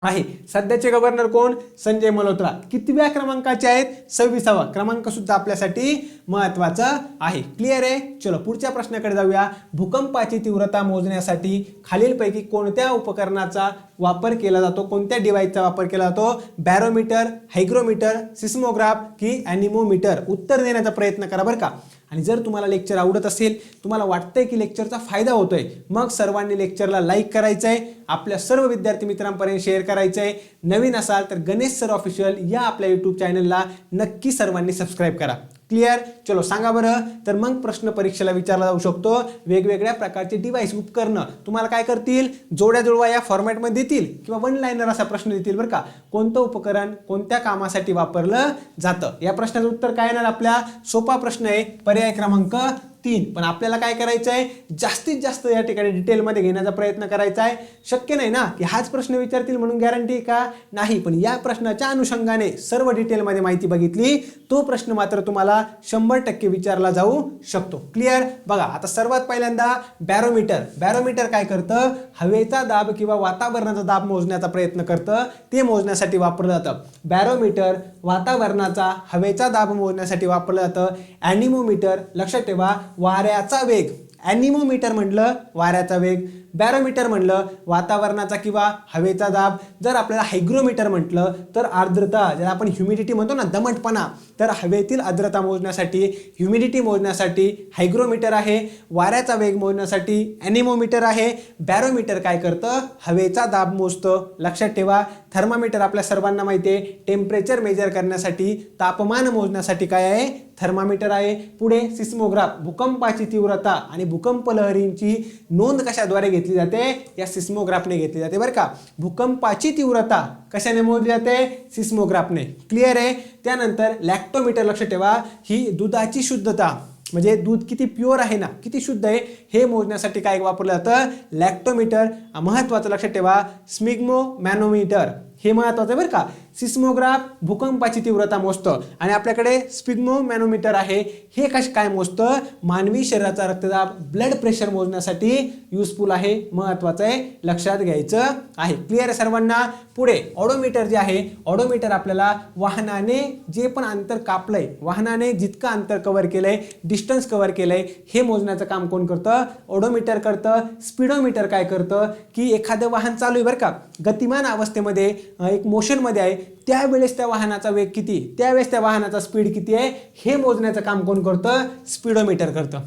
आहे. सध्याचे गव्हर्नर कोण? संजय मल्होत्रा. कितव्या क्रमांकाचे आहेत? 26वा क्रमांक सुद्धा आपल्यासाठी महत्त्वाचा आहे. क्लिअर आहे? चलो पुढच्या प्रश्नाकडे जाऊया. भूकंपाची तीव्रता मोजण्यासाठी खालीलपैकी कोणत्या उपकरणाचा वापर केला जातो? कोणत्या डिव्हाइसचा वापर केला जातो? बॅरोमीटर, हायग्रोमीटर, सिस्मोग्राफ की ॲनिमोमीटर? उत्तर देण्याचा प्रयत्न करा बरं का. आणि जर तुम्हाला लेक्चर आवडत असेल, तुम्हाला वाटतंय की लेक्चरचा फायदा होतोय, मग सर्वांनी लेक्चरला लाईक करायचं आहे, आपल्या सर्व विद्यार्थी मित्रांपर्यंत शेअर करायचं आहे. नवीन असाल तर गणेश सर ऑफिशियल या आपल्या यूट्यूब चॅनलला नक्की सर्वांनी सबस्क्राईब करा. क्लिअर? चलो सांगा बरं. तर मग प्रश्न परीक्षेला विचारला जाऊ शकतो. वेगवेगळ्या प्रकारचे डिव्हाइस उपकरणं तुम्हाला काय करतील? जोड्या जुळवा या फॉर्मॅटमध्ये देतील किंवा 1 लाइनर असा प्रश्न देतील बरं का. कोणतं उपकरण कोणत्या कामासाठी वापरलं जातं? या प्रश्नाचं उत्तर काय येणार आपल्या? सोपा प्रश्न आहे. पर्याय क्रमांक 3. पण आपल्याला काय करायचं आहे, जास्तीत जास्त या ठिकाणी डिटेलमध्ये घेण्याचा प्रयत्न करायचा आहे. शक्य नाही ना की हाच प्रश्न विचारतील म्हणून गॅरंटी का नाही, पण या प्रश्नाच्या अनुषंगाने सर्व डिटेलमध्ये माहिती बघितली तो प्रश्न मात्र तुम्हाला 100% विचारला जाऊ शकतो. क्लिअर. बघा आता सर्वात पहिल्यांदा बॅरोमीटर काय करतं, हवेचा दाब किंवा वातावरणाचा दाब मोजण्याचा प्रयत्न करतं, ते मोजण्यासाठी वापरलं जातं. बॅरोमीटर वातावरणाचा हवेचा दाब मोजण्यासाठी वापरलं जातं. ॲनिमोमीटर लक्षात ठेवा वाऱ्याचा वेग, ॲनिमोमीटर म्हटलं वाऱ्याचा वेग, बॅरोमीटर म्हणलं वातावरणाचा किंवा हवेचा दाब. जर आपल्याला हायग्रोमीटर म्हटलं तर आर्द्रता, ज्याला आपण ह्युमिडिटी म्हणतो ना, दमटपणा, तर हवेतील आर्द्रता मोजण्यासाठी, ह्युमिडिटी मोजण्यासाठी हायग्रोमीटर आहे. वाऱ्याचा वेग मोजण्यासाठी ॲनिमोमीटर आहे. बॅरोमीटर काय करतं, हवेचा दाब मोजतं. लक्षात ठेवा थर्मामीटर आपल्या सर्वांना माहिती आहे, टेम्परेचर मेजर करण्यासाठी, तापमान मोजण्यासाठी काय आहे, थर्मामीटर आहे. पुढे सिस्मोग्राफ, भूकंपाची तीव्रता आणि भूकंप लहरींची नोंद कशाद्वारे घेतली जाते, या सिस्मोग्राफने घेतली जाते बरं का. भूकंपाची तीव्रता कशाने मोजली जाते, सिस्मोग्राफने. क्लिअर आहे. त्यानंतर लॅक्टोमीटर लक्षात ठेवा, ही दुधाची शुद्धता म्हणजे दूध किती प्युअर आहे ना, किती शुद्ध आहे हे मोजण्यासाठी काय वापरलं जातं, लॅक्टोमीटर. महत्त्वाचं लक्षात ठेवा स्पिग्मोमॅनोमीटर, हे महत्त्वाचं आहे बरं का. सिस्मोग्राफ भूकंपाची तीव्रता मोजतं आणि आपल्याकडे स्पिग्मोमॅनोमीटर आहे, हे काय मोजतं, मानवी शरीराचा रक्तदाब, ब्लड प्रेशर मोजण्यासाठी युजफुल आहे, महत्त्वाचं आहे, लक्षात घ्यायचं आहे. क्लिअर आहे सर्वांना. पुढे ऑडोमीटर जे आहे, ऑडोमीटर आपल्याला वाहनाने जे पण अंतर कापलंय, वाहनाने जितकं अंतर कव्हर केलंय, डिस्टन्स कव्हर केलंय, हे मोजण्याचं काम कोण करतं, ऑडोमीटर करतं. स्पीडोमीटर काय करतं की एखादं वाहन चालू आहे बरं का, गतिमान अवस्थेमध्ये एक मोशनमध्ये आहे, त्यावेळेस त्या वाहनाचा वेग किती, त्यावेळेस त्या वाहनाचा स्पीड किती आहे, हे मोजण्याचं काम कोण करतं, स्पीडोमीटर करतं.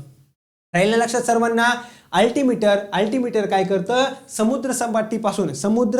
राहिलं लक्षात सर्वांना. अल्टिमीटर काय करतं, समुद्र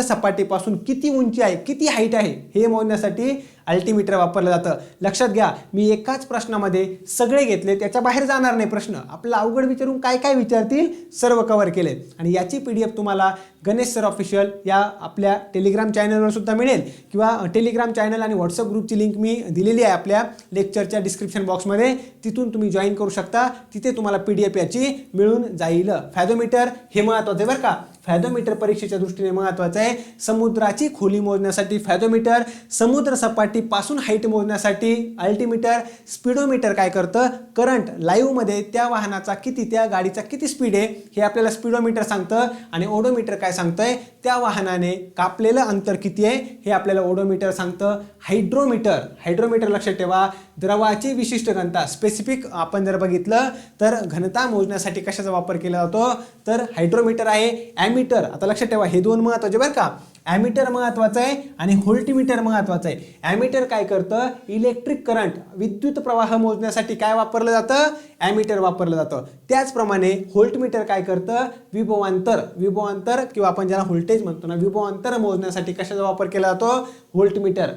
सपाटीपासून किती उंची आहे, किती हाईट आहे, हे मोजण्यासाठी अल्टिमीटर वापरलं जातं. लक्षात घ्या मी एकाच प्रश्नामध्ये सगळे घेतले, त्याच्या बाहेर जाणार नाही प्रश्न. आपल्याला अवघड विचारून काय काय विचारतील सर्व कव्हर केले. आणि याची PDF तुम्हाला गणेश सर ऑफिशियल या आपल्या टेलिग्राम चॅनलवर सुद्धा मिळेल, किंवा टेलिग्राम चॅनल आणि व्हॉट्सअप ग्रुपची लिंक मी दिलेली आहे आपल्या लेक्चरच्या डिस्क्रिप्शन बॉक्समध्ये, तिथून तुम्ही जॉईन करू शकता. तिथे तुम्हाला PDF याची मिळून जाईल. फॅथोमीटर हे महत्त्वाचं आहे बरं का. फॅथोमीटर परीक्षेच्या दृष्टीने महत्त्वाचं आहे. समुद्राची खोली मोजण्यासाठी फॅथोमीटर, समुद्र सपाटीपासून हाईट मोजण्यासाठी अल्टिमीटर. स्पीडोमीटर काय करतं, करंट लाईव्हमध्ये त्या वाहनाचा किती, त्या गाडीचा किती स्पीड आहे हे आपल्याला स्पीडोमीटर सांगतं. आणि ओडोमीटर काय सांगतंय, त्या वाहनाने कापलेलं अंतर किती आहे हे आपल्याला ओडोमीटर सांगतं. हायड्रोमीटर लक्षात ठेवा, द्रवाची विशिष्ट घनता, स्पेसिफिक आपण जर बघितलं तर घनता मोजण्यासाठी कशाचा वापर केला जातो, तर हायड्रोमीटर आहे. ॲमीटर, आता लक्षात ठेवा हे दोन महत्त्वाचे बरं का. ॲमीटर महत्त्वाचं आहे आणि व्होल्टमीटर महत्त्वाचं आहे. ॲमीटर काय करतं, इलेक्ट्रिक करंट, विद्युत प्रवाह मोजण्यासाठी काय वापरलं जातं, ॲमीटर वापरलं जातं. त्याचप्रमाणे व्होल्टमीटर काय करतं, विभवांतर किंवा आपण ज्याला व्होल्टेज म्हणतो ना, विभवांतर मोजण्यासाठी कशाचा वापर केला जातो, व्होल्टमीटर,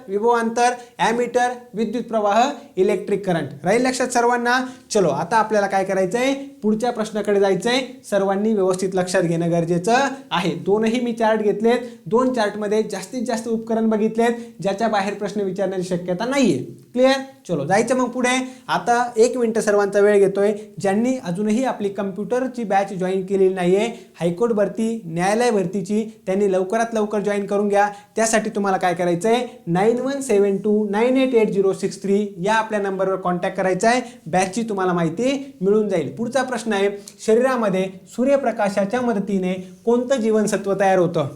विभवांतर, ॲमीटर, विद्युत प्रवाह, इलेक्ट्रिक करंट. राहील लक्षात सर्वांना. चलो आता आपल्याला काय करायचं आहे, पुढच्या प्रश्नाकडे जायचं आहे. सर्वांनी व्यवस्थित लक्षात घेणं गरजेचं आहे. दोनही मी चार्ट घेतलेत, दोन चार्टमध्ये जास्तीत जास्त उपकरण बघितलेत, ज्याच्या बाहेर प्रश्न विचारण्याची शक्यता नाहीये. क्लिअर. चलो जायचं मग पुढे. आता 1 मिनिट सर्वांचा वेळ घेतोय. ज्यांनी अजूनही आपली कम्प्युटरची बॅच जॉईन केलेली नाहीये, हायकोर्ट भरती, न्यायालय भरतीची, त्यांनी लवकरात लवकर जॉईन करून घ्या. त्यासाठी तुम्हाला काय करायचं आहे, 9172988063 या आपल्या नंबरवर कॉन्टॅक्ट करायचा आहे. बॅचची तुम्हाला माहिती मिळून जाईल. पुढचा प्रश्न आहे, शरीरामध्ये सूर्यप्रकाशाच्या मदतीने कोणतं जीवनसत्व तयार होतं.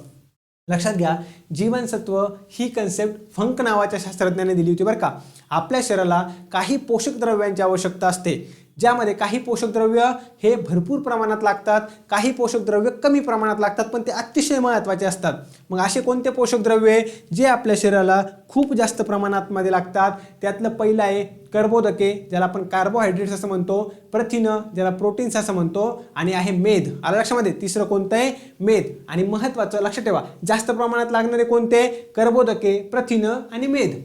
लक्षात घ्या, जीवनसत्व ही कन्सेप्ट फंक नावाच्या शास्त्रज्ञाने दिली होती बरं का. आपल्या शरीराला काही पोषक द्रव्यांची आवश्यकता असते, ज्यामध्ये काही पोषक द्रव्य हे भरपूर प्रमाणात लागतात, काही पोषक द्रव्य कमी प्रमाणात लागतात, पण ते अतिशय महत्त्वाचे असतात. मग असे कोणते पोषक द्रव्य जे आपल्या शरीराला खूप जास्त प्रमाणात मध्ये लागतात, त्यातलं पहिलं आहे कर्बोदके, ज्याला आपण कार्बोहायड्रेट्स असं म्हणतो, प्रथिनं ज्याला प्रोटीन्स असं म्हणतो, आणि आहे मेद. आलं लक्षामध्ये. तिसरं कोणतं आहे, मेद. आणि महत्त्वाचं लक्षात ठेवा, जास्त प्रमाणात लागणारे कोणते, कर्बोदके, प्रथिनं आणि मेद.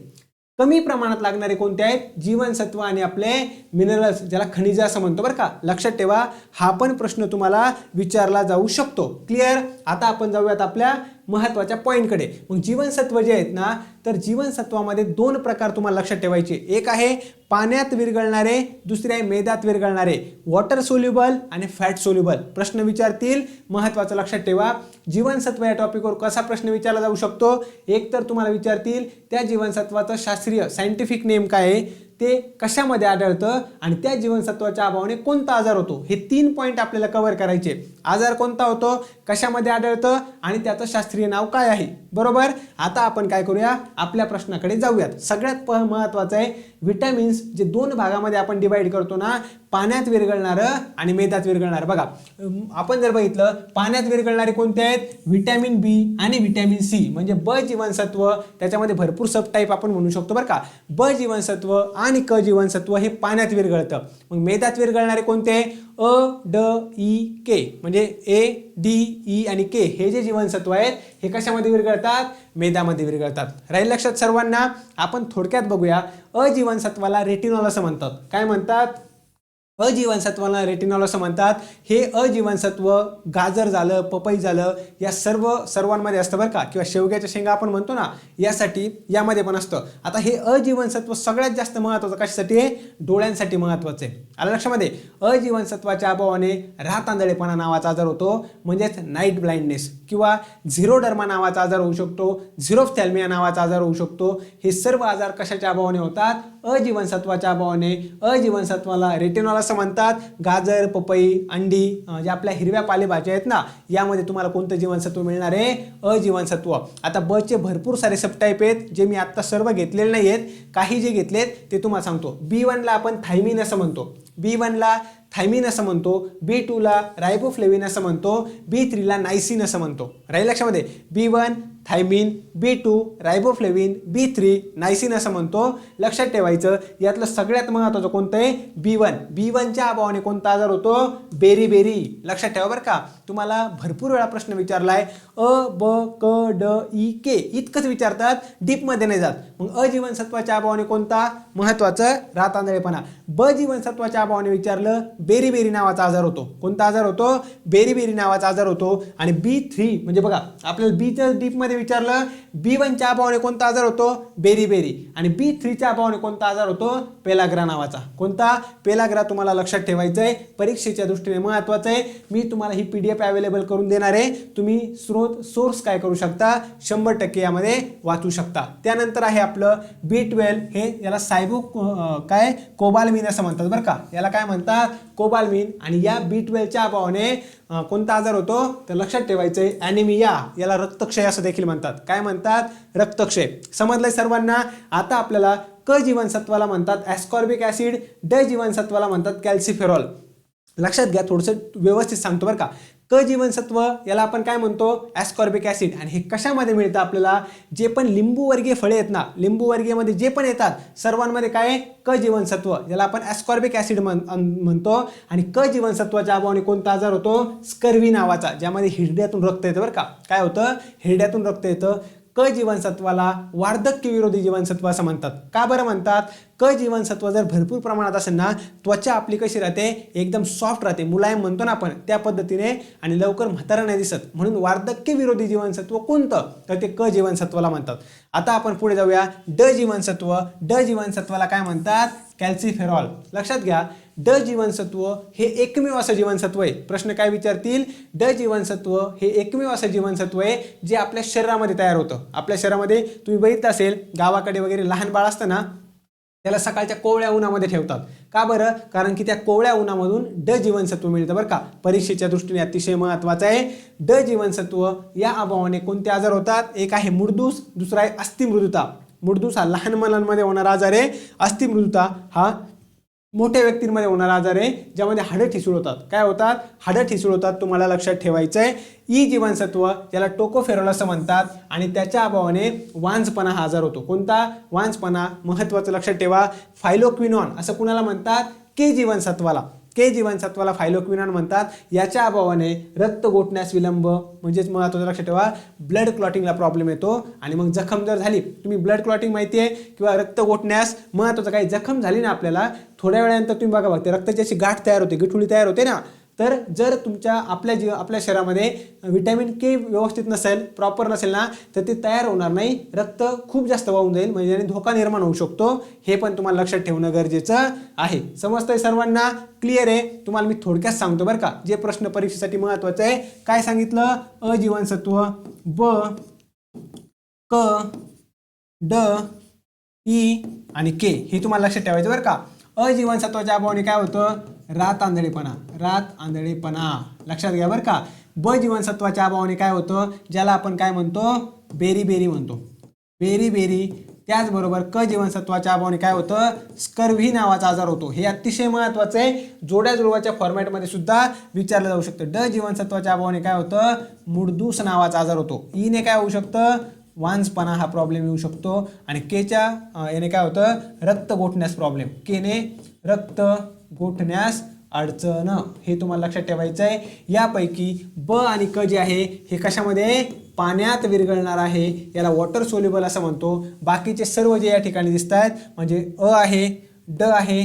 कमी प्रमाणात लागणारे कोणते आहेत, जीवनसत्व आणि आपले मिनरल्स, ज्याला खनिज असं म्हणतो बरं का. लक्षात ठेवा, हा पण प्रश्न तुम्हाला विचारला जाऊ शकतो. क्लिअर. आता आपण जाऊयात आपल्या महत्त्वाच्या पॉईंटकडे. मग जीवनसत्व जे आहेत ना, तर जीवनसत्वामध्ये दोन प्रकार तुम्हाला लक्षात ठेवायचे. एक आहे पाण्यात विरघळणारे, दुसरे आहे मेदात विरघळणारे, वॉटर सोल्युबल आणि फॅट सोल्युबल. प्रश्न विचारतील, महत्त्वाचं लक्षात ठेवा. जीवनसत्व या टॉपिकवर कसा प्रश्न विचारला जाऊ शकतो? एक तर तुम्हाला विचारतील त्या जीवनसत्वाचं शास्त्रीय सायंटिफिक नेम काय आहे, ते कशामध्ये आढळतं आणि त्या जीवनसत्वाच्या अभावाने कोणता आजार होतो, हे 3 पॉईंट आपल्याला कव्हर करायचे. आजार कोणता होतो, कशामध्ये आढळतं आणि त्याचं शास्त्रीय नाव काय आहे. बरोबर. आता आपण काय करूया, आपल्या प्रश्नाकडे जाऊयात. सगळ्यात महत्त्वाचं आहे विटॅमिन्स जे 2 भागामध्ये आपण डिवाइड करतो ना, पाण्यात विरघळणारं आणि मेदात विरघळणारं. बघा आपण जर बघितलं, पाण्यात विरघळणारे कोणते आहेत, व्हिटॅमिन बी आणि व्हिटॅमिन सी, म्हणजे ब जीवनसत्व. त्याच्यामध्ये भरपूर सब टाईप आपण म्हणू शकतो बरं का. ब जीवनसत्व आणि क जीवनसत्व हे पाण्यात विरघळतं. मग मेदात विरघळणारे कोणते, अ ड ई के, म्हणजे ए डी ई आणि के हे जे जीवनसत्व आहेत हे कशामध्ये विरघळतात, मेदामध्ये विरघळतात. राहील लक्षात सर्वांना. आपण थोडक्यात बघूया. अजीवनसत्वाला रेटिनॉल असं म्हणतात. काय म्हणतात, अजीवनसत्वाला रेटिनॉल असं म्हणतात. हे अजीवनसत्व गाजर झालं, पपई झालं, या सर्वांमध्ये असतं बरं का, किंवा शेवग्याच्या शेंगा आपण म्हणतो ना, यासाठी यामध्ये पण असतं. आता हे अजीवनसत्व सगळ्यात जास्त महत्त्वाचं कशासाठी आहे, डोळ्यांसाठी महत्त्वाचं आहे. आलं लक्षामध्ये. अजीवनसत्वाच्या अभावाने रातांधळेपणा नावाचा आजार होतो, म्हणजेच नाईट ब्लाइंडनेस, किंवा झिरोडर्मा नावाचा आजार होऊ शकतो, झिरोफ्थॅल्मिया नावाचा आजार होऊ शकतो. हे सर्व आजार कशाच्या अभावाने होतात, अजीवनसत्वाच्या अभावाने. अजीवनसत्वाला रेटिनॉल असं म्हणतात. गाजर, पपई, अंडी, जे आपल्या हिरव्या पालेभाज्या आहेत ना, यामध्ये तुम्हाला कोणतं जीवनसत्व मिळणार आहे, अजीवनसत्व. आता ब चे भरपूर सारे सबटाईप आहेत, जे मी आत्ता सर्व घेतलेले नाही आहेत. काही जे घेतलेत ते तुम्हाला सांगतो. B1 ला आपण थायमिन असं म्हणतो, B1 ला थायमिन असं म्हणतो, B2 ला रायबोफ्लेविन असं म्हणतो, B3 ला नायसिन असं म्हणतो. राहील लक्षामध्ये. B1 thiamine, B2 riboflavin, B3 niacin असं म्हणतो. लक्षात ठेवायचं, यातलं सगळ्यात महत्त्वाचं कोणतं आहे, B1च्या अभावाने कोणता आजार होतो, बेरीबेरी. लक्षात ठेवा बरं का. तुम्हाला भरपूर वेळा प्रश्न विचारलाय. अ ब क ड ई के इतकंच विचारतात, डीपमध्ये नाही जात. मग अजीवनसत्वाच्या अभावाने कोणता, महत्त्वाचं रातांधळेपणा. ब जीवनसत्वाच्या अभावाने विचारलं, बेरीबेरी नावाचा आजार होतो. कोणता आजार होतो, बेरीबेरी नावाचा आजार होतो. आणि B3 म्हणजे बघा, आपल्याला बीचं डीपमध्ये विचारलं, B1च्या अभावाने कोणता आजार होतो, बेरीबेरी. आणि B3च्या अभावाने कोणता आजार होतो, पेलाग्रा नावाचा. कोणता, पेलाग्रा. तुम्हाला लक्षात ठेवायचं आहे, परीक्षेच्या दृष्टीने महत्त्वाचं आहे. मी तुम्हाला ही PDF अवेलेबल करून देणार आहे. तुम्ही सोर्स काय करू शकता, 100% यामध्ये वाचू शकता. त्यानंतर आहे आपलं B12. हे याला काय कोबालमिन असं म्हणतात बरं का. याला काय म्हणतात, कोबालमिन. आणि या B12च्या अभावाने कोणता आजार होतो, तर लक्षात ठेवायचं आहे, ॲनिमिया. याला रक्तक्षय असं देखील म्हणतात. काय म्हणतात, रक्तक्षय. समजलंय सर्वांना. आता आपल्याला क जीवनसत्वाला म्हणतात ॲस्कॉर्बिक ॲसिड, ड जीवनसत्वाला म्हणतात कॅल्सिफेरॉल. लक्षात घ्या, थोडंसं व्यवस्थित सांगतो बरं का. क जीवनसत्व याला आपण काय म्हणतो, ॲस्कॉर्बिक ॲसिड. आणि हे कशामध्ये मिळतं आपल्याला, जे पण लिंबूवर्गीय फळे आहेत ना, लिंबूवर्गीयमध्ये जे पण येतात सर्वांमध्ये काय, क जीवनसत्व. याला आपण ॲस्कॉर्बिक ॲसिड म्हणतो. आणि क जीवनसत्वाच्या अभावाने कोणता आजार होतो, स्कर्वी नावाचा, ज्यामध्ये हिरड्यातून रक्त येतं बरं का. काय होतं, हिरड्यातून रक्त येतं. क जीवनसत्वाला वार्धक्य विरोधी जीवनसत्व असं म्हणतात. का बरं म्हणतात, क जीवनसत्व जर भरपूर प्रमाणात असेल ना, त्वचा आपली कशी राहते, एकदम सॉफ्ट राहते, मुलायम म्हणतो ना आपण, त्या पद्धतीने, आणि लवकर म्हातारा नाही दिसत. म्हणून वार्धक्य विरोधी जीवनसत्व कोणतं, तर ते क जीवनसत्वाला म्हणतात. आता आपण पुढे जाऊया. ड जीवनसत्व. ड जीवनसत्वाला काय म्हणतात, कॅल्सिफेरॉल. लक्षात घ्या, ड जीवनसत्व हे एकमेव असं जीवनसत्व आहे. प्रश्न काय विचारतील, ड जीवनसत्व हे एकमेव असं जीवनसत्व आहे जे आपल्या शरीरामध्ये तयार होतं. आपल्या शरीरामध्ये तुम्ही बघितलं असेल, गावाकडे वगैरे लहान बाळ असतं ना, त्याला सकाळच्या कोवळ्या उन्हामध्ये ठेवतात. का बरं, कारण की त्या कोवळ्या उन्हामधून ड जीवनसत्व मिळतं बरं का. परीक्षेच्या दृष्टीने अतिशय महत्त्वाचं आहे. ड जीवनसत्व या अभावाने कोणते आजार होतात, एक आहे मुडदूस, दुसरा आहे अस्थिमृदुता. मुडदूस हा लहान मुलांमध्ये होणारा आजार आहे. अस्थिमृदुता हा मोठ्या व्यक्तींमध्ये होणारा आजार आहे, ज्यामध्ये हाडं ठिसूळ होतात. काय होतात, हाडं ठिसूळ होतात. तुम्हाला लक्षात ठेवायचं आहे. ई जीवनसत्व याला टोकोफेरॉल असं म्हणतात. आणि त्याच्या अभावाने वांझपणा हा आजार होतो. कोणता, वांझपणा. महत्त्वाचं लक्षात ठेवा. फायलोक्विनॉन असं कुणाला म्हणतात, के जीवनसत्वाला. के जीवनसत्वाला फायलोक्विनॉन म्हणतात. याच्या अभावाने रक्त गोठण्यास विलंब, म्हणजेच महत्त्वाचं लक्षात ठेवा, ब्लड क्लॉटिंगला प्रॉब्लेम येतो. आणि मग जखम जर झाली, तुम्ही ब्लड क्लॉटिंग माहिती आहे, किंवा रक्त गोठण्यास, महत्त्वाचं काही जखम झाली ना आपल्याला, थोड्या वेळानंतर तुम्ही बघा, रक्ताची अशी गाठ तयार होते, गिठुळी तयार होते ना, तर जर तुमच्या आपल्या शरीरामध्ये व्हिटॅमिन के व्यवस्थित नसेल, प्रॉपर नसेल ना, तर ते तयार होणार नाही, रक्त खूप जास्त वाहून जाईल, म्हणजे धोका निर्माण होऊ शकतो. हे पण तुम्हाला लक्षात ठेवणं गरजेचं आहे. समजतंय सर्वांना? क्लिअर आहे? तुम्हाला मी थोडक्यात सांगतो बरं का, जे प्रश्न परीक्षेसाठी महत्त्वाचे आहे. काय सांगितलं? अ जीवनसत्व ब, क, ड, ई आणि के हे तुम्हाला लक्षात ठेवायचं बरं का. अ जीवनसत्वाच्या अभावाने काय होतं? रात आंधळेपणा लक्षात घ्या बरं का. ब जीवनसत्वाच्या अभावाने काय होतं? ज्याला आपण काय म्हणतो? बेरी म्हणतो, बेरी. त्याचबरोबर क जीवनसत्वाच्या अभावाने काय होतं? स्कर्व्ही नावाचा आजार होतो. हे अतिशय महत्त्वाचं आहे, जोड्या जुळवाच्या फॉर्मॅटमध्ये सुद्धा विचारलं जाऊ शकतं. ड जीवनसत्वाच्या अभावाने काय होतं? मुडदूस नावाचा आजार होतो. ई ने काय होऊ शकतं? वांजपणा हा प्रॉब्लेम येऊ शकतो. आणि केच्या याने काय होतं? रक्त गोठण्यास प्रॉब्लेम. केने रक्त गोठण्यास अडचण. हे तुम्हाला लक्षात ठेवायचं आहे. यापैकी ब आणि क जे आहे हे कशामध्ये? पाण्यात विरघळणार आहे, याला वॉटर सोल्युबल असं म्हणतो. बाकीचे सर्व जे या ठिकाणी दिसत आहेत म्हणजे अ आहे, ड आहे,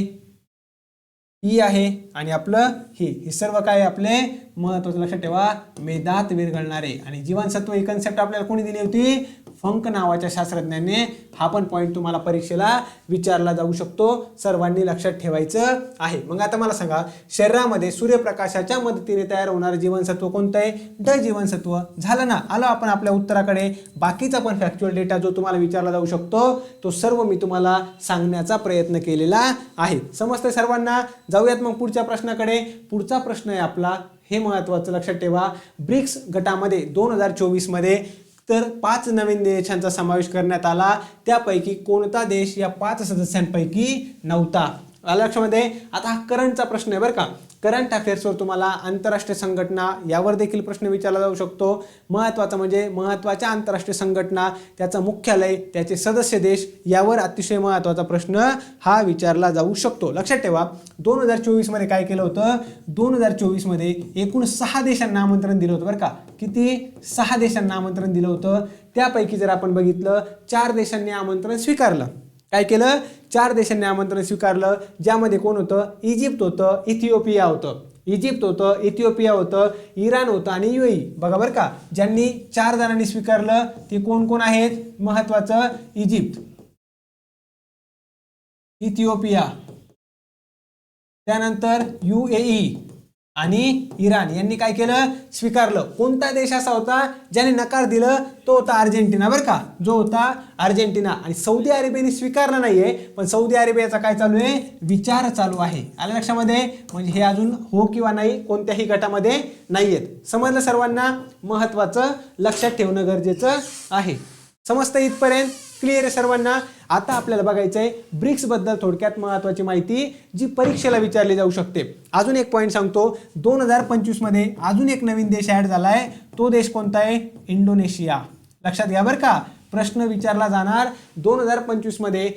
ई आहे आणि आपलं हे सर्व काय आपले महत्त्वाचं लक्षात ठेवा, मेदात विरघळणारे. आणि जीवनसत्व ही कन्सेप्ट आपल्याला कोणी दिली होती? फंक नावाच्या शास्त्रज्ञाने. हा पण पॉईंट तुम्हाला परीक्षेला विचारला जाऊ शकतो, सर्वांनी लक्षात ठेवायचं आहे. मग आता मला सांगा, शरीरामध्ये सूर्यप्रकाशाच्या मदतीने तयार होणारं जीवनसत्व कोणतं आहे? ड जीवनसत्व. झालं ना? आलो आपण आपल्या उत्तराकडे. बाकीचा पण फॅक्च्युअल डेटा जो तुम्हाला विचारला जाऊ शकतो तो सर्व मी तुम्हाला सांगण्याचा प्रयत्न केलेला आहे. समजतंय सर्वांना? जाऊयात मग पुढच्या प्रश्नाकडे. पुढचा प्रश्न आहे आपला, हे महत्त्वाचं लक्षात ठेवा. ब्रिक्स गटामध्ये 2024 मध्ये तर 5 नवीन देशांचा समावेश करण्यात आला. त्यापैकी कोणता देश या 5 सदस्यांपैकी नव्हता? लक्षामध्ये. आता हा करंटचा प्रश्न आहे बरं का. करंट अफेअर्सवर तुम्हाला आंतरराष्ट्रीय संघटना यावर देखील प्रश्न विचारला जाऊ शकतो. महत्त्वाचं म्हणजे महत्त्वाच्या आंतरराष्ट्रीय संघटना, त्याचं मुख्यालय, त्याचे सदस्य देश यावर अतिशय महत्त्वाचा प्रश्न हा विचारला जाऊ शकतो. लक्षात ठेवा, 2024 मध्ये काय केलं होतं? 2024 मध्ये एकूण 6 देशांना आमंत्रण दिलं होतं बरं का. किती? 6 देशांना आमंत्रण दिलं होतं. त्यापैकी जर आपण बघितलं 4 देशांनी आमंत्रण स्वीकारलं. काय केलं? 4 देशांनी आमंत्रण स्वीकारलं. ज्यामध्ये कोण होतं? इजिप्त होतं, इथिओपिया होतं. इजिप्त होतं, इथिओपिया होतं, इराण होतं आणि UAE. बघा बरं का, ज्यांनी 4 जणांनी स्वीकारलं ते कोण कोण आहेत? महत्वाचं, इजिप्त, इथिओपिया, त्यानंतर UAE आणि इराण यांनी काय केलं? स्वीकारलं. कोणता देश असा होता ज्याने नकार दिलं? तो होता अर्जेंटिना बरं का, जो होता अर्जेंटिना. आणि सौदी अरेबियाने स्वीकारलं नाहीये, पण सौदी अरेबियाचा काय चालू आहे? विचार चालू आहे. आलं लक्षामध्ये? म्हणजे हे अजून हो किंवा नाही कोणत्याही गटामध्ये नाहीयेत. समजलं सर्वांना? महत्वाचं लक्षात ठेवणं गरजेचं आहे. समजतं इथपर्यंत? क्लिअर आहे सर्वांना? आता आपल्याला बघायचं आहे ब्रिक्स बद्दल थोडक्यात महत्त्वाची माहिती जी परीक्षेला विचारली जाऊ शकते. अजून एक पॉईंट सांगतो, 2025 मध्ये अजून एक नवीन देश ऍड झालाय. तो देश कोणता आहे? इंडोनेशिया. लक्षात घ्या बरं का, प्रश्न विचारला जाणार. 2025 मध्ये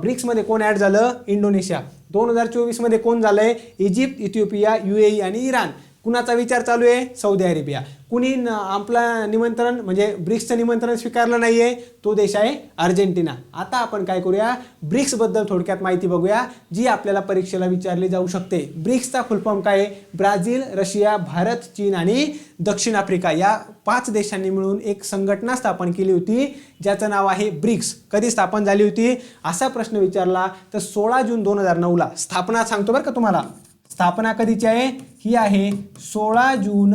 ब्रिक्समध्ये कोण ऍड झालं? इंडोनेशिया. 2024 मध्ये कोण झालंय? इजिप्त, इथिओपिया, UAE आणि इराण. कुणाचा विचार चालू आहे? Saudi Arabia. कुणी आपला निमंत्रण म्हणजे ब्रिक्सचं निमंत्रण स्वीकारलं नाहीये? तो देश आहे अर्जेंटिना. आता आपण काय करूया? ब्रिक्स बद्दल थोडक्यात माहिती बघूया जी आपल्याला परीक्षेला विचारली जाऊ शकते. ब्रिक्सचा फुल फॉर्म काय आहे? ब्राझील, रशिया, भारत, चीन आणि दक्षिण आफ्रिका या 5 देशांनी मिळून एक संघटना स्थापन केली होती ज्याचं नाव आहे ब्रिक्स. कधी स्थापन झाली होती असा प्रश्न विचारला तर 16 जून 2009ला. स्थापना सांगतो बरं का तुम्हाला. स्थापना कधीची आहे? ही आहे 16 जून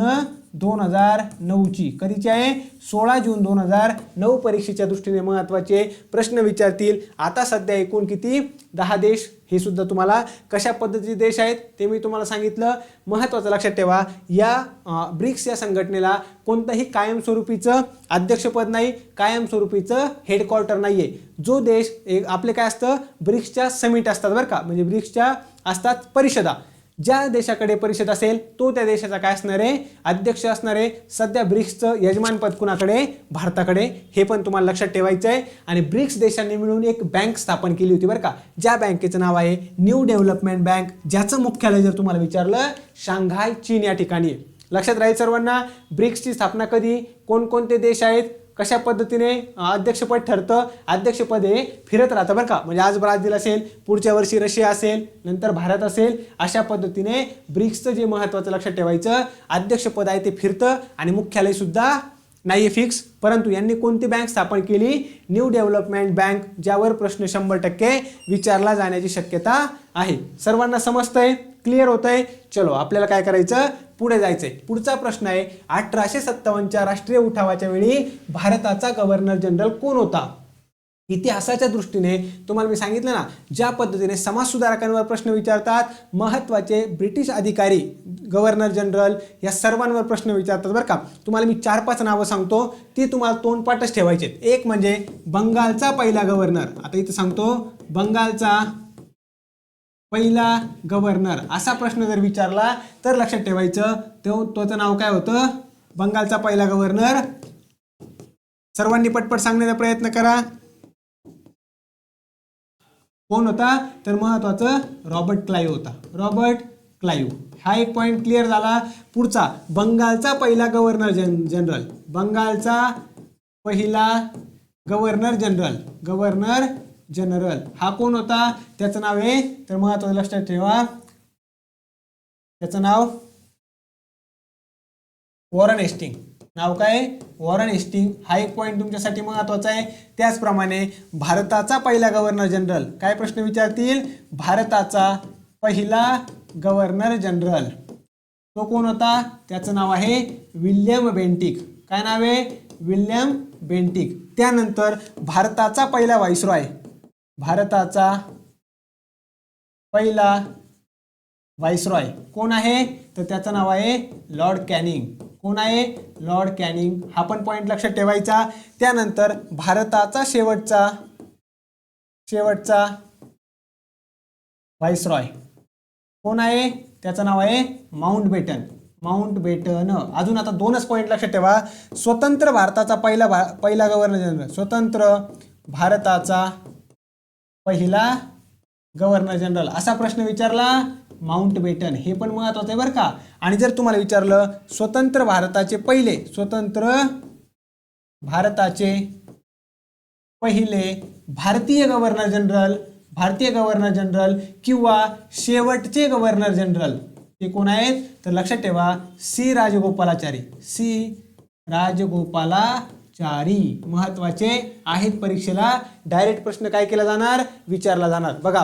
2009ची. कधीची आहे? 16 जून 2009. परीक्षेच्या दृष्टीने महत्त्वाचे प्रश्न विचारतील. आता सध्या एकूण किती? 10 देश. हे सुद्धा तुम्हाला कशा पद्धतीचे देश आहेत ते मी तुम्हाला सांगितलं. महत्त्वाचं लक्षात ठेवा, या ब्रिक्स या संघटनेला कोणतंही कायमस्वरूपीचं अध्यक्षपद नाही, कायमस्वरूपीचं हेडक्वार्टर नाहीये. जो देश आपले काय असतं? ब्रिक्सच्या समिट असतात बरं का, म्हणजे ब्रिक्सच्या असतात परिषदा. ज्या देशाकडे परिषद असेल तो त्या देशाचा काय असणार आहे? अध्यक्ष असणार आहे. सध्या ब्रिक्सचं यजमानपद कुणाकडे? भारताकडे. हे पण तुम्हाला लक्षात ठेवायचं आहे. आणि ब्रिक्स देशांनी मिळून एक बँक स्थापन केली होती बरं का, ज्या बँकेचं नाव आहे न्यू डेव्हलपमेंट बँक, ज्याचं मुख्यालय जर तुम्हाला विचारलं शांघाय, चीन या ठिकाणी आहे. लक्षात राहील सर्वांना? ब्रिक्सची स्थापना कधी? कोणकोणते देश आहेत? कशा पद्धतीने अध्यक्षपद ठरतं, अध्यक्षपद हे फिरत राहतं बरं का, म्हणजे आज ब्राझील असेल, पुढच्या वर्षी रशिया असेल, नंतर भारत असेल, अशा पद्धतीने ब्रिक्सचं जे महत्त्वाचं लक्षात ठेवायचं, अध्यक्षपद आहे ते फिरतं आणि मुख्यालय सुद्धा नाही फिक्स. परंतु यांनी कोणती बँक स्थापन केली? न्यू डेव्हलपमेंट बँक, ज्यावर प्रश्न 100% विचारला जाण्याची शक्यता आहे. सर्वांना समजतंय, क्लिअर होतंय? चलो आपल्याला काय करायचं, पुढे जायचंय. पुढचा प्रश्न आहे 1857च्या राष्ट्रीय उठावाच्या वेळी भारताचा गव्हर्नर जनरल कोण होता? इतिहासाच्या दृष्टीने तुम्हाला मी सांगितलं ना, ज्या पद्धतीने समाज सुधारकांवर प्रश्न विचारतात, महत्त्वाचे ब्रिटिश अधिकारी, गव्हर्नर जनरल या सर्वांवर प्रश्न विचारतात बरं का. तुम्हाला मी 4-5 नावं सांगतो, ती तुम्हाला तोंडपाठच ठेवायचे. एक म्हणजे बंगालचा पहिला गव्हर्नर, आता इथं सांगतो बंगालचा पहिला गव्हर्नर, असा प्रश्न जर विचारला तर लक्षात ठेवायचं त्याचं नाव काय होतं? बंगालचा पहिला गव्हर्नर. सर्वांनी पटपट सांगण्याचा प्रयत्न करा. कोण होता? तर महत्वाचं रॉबर्ट क्लाइव्ह होता. Robert Clive. हा एक पॉइंट क्लिअर झाला. पुढचा बंगालचा पहिला गव्हर्नर जनरल, बंगालचा पहिला गव्हर्नर जनरल, गव्हर्नर जनरल हा कोण होता? त्याचं नाव आहे, तर महत्वाचं लक्षात ठेवा, त्याचं नाव वॉरन हेस्टिंग. नाव काय? Warren Hasting. हा एक पॉइंट तुमच्यासाठी महत्वाचा आहे. त्याचप्रमाणे भारताचा पहिला गव्हर्नर जनरल, काय प्रश्न विचारतील? भारताचा पहिला गव्हर्नर जनरल तो कोण होता? त्याचं नाव आहे विल्यम बेंटिक. काय नाव आहे? William Bentinck. त्यानंतर भारताचा पहिला व्हाईसरॉय, भारताचा पहिला व्हाईसरॉय कोण आहे? तर त्याचं नाव आहे लॉर्ड कॅनिंग. कोण आहे? Lord Canning. हा पण पॉइंट लक्षात ठेवायचा. त्यानंतर भारताचा शेवटचा व्हाईसरॉय कोण आहे? त्याचं नाव आहे माउंटबेटन. माउंटबेटन. अजून आता 2च पॉइंट लक्षात ठेवा. स्वतंत्र भारताचा पहिला गव्हर्नर जनरल, स्वतंत्र भारताचा पहिला गव्हर्नर जनरल असा प्रश्न विचारला, माउंटबेटन. हे पण महत्वाचं आहे बरं का. आणि जर तुम्हाला विचारलं स्वतंत्र भारताचे पहिले भारतीय गव्हर्नर जनरल किंवा शेवटचे गव्हर्नर जनरल ते कोण आहेत? तर लक्षात ठेवा सी राजगोपालाचारी. सी राजगोपालाचारी महत्वाचे आहेत. परीक्षेला डायरेक्ट प्रश्न काय केला जाणार? विचारला जाणार. बघा,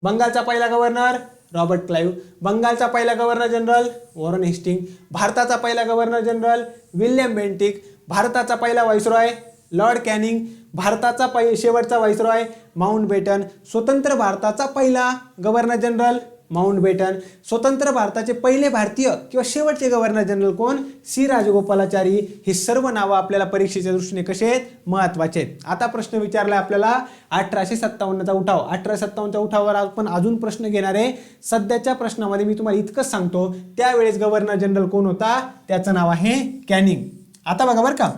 बंगालचा पहिला गव्हर्नर रॉबर्ट क्लाइव्ह, बंगालचा पहिला गव्हर्नर जनरल वॉरन हेस्टिंग, भारताचा पहिला गव्हर्नर जनरल विल्यम बेंटिक, भारताचा पहिला व्हाईसरॉय लॉर्ड कॅनिंग, भारताचा शेवटचा व्हाईसरॉय माउंटबेटन, स्वतंत्र भारताचा पहिला गव्हर्नर जनरल माउंटबेटन, स्वतंत्र भारताचे पहिले भारतीय किंवा शेवटचे गव्हर्नर जनरल कोण? सी राजगोपालाचारी. हे सर्व नावं आपल्याला परीक्षेच्या दृष्टीने कसे आहेत? महत्वाचे आहेत. आता प्रश्न विचारला आपल्याला 1857चा उठाव. 1857च्या उठावावर आपण अजून प्रश्न घेणार आहे. सध्याच्या प्रश्नामध्ये मी तुम्हाला इतकंच सांगतो, त्यावेळेस गव्हर्नर जनरल कोण होता? त्याचं नाव आहे कॅनिंग. आता बघा बरं का,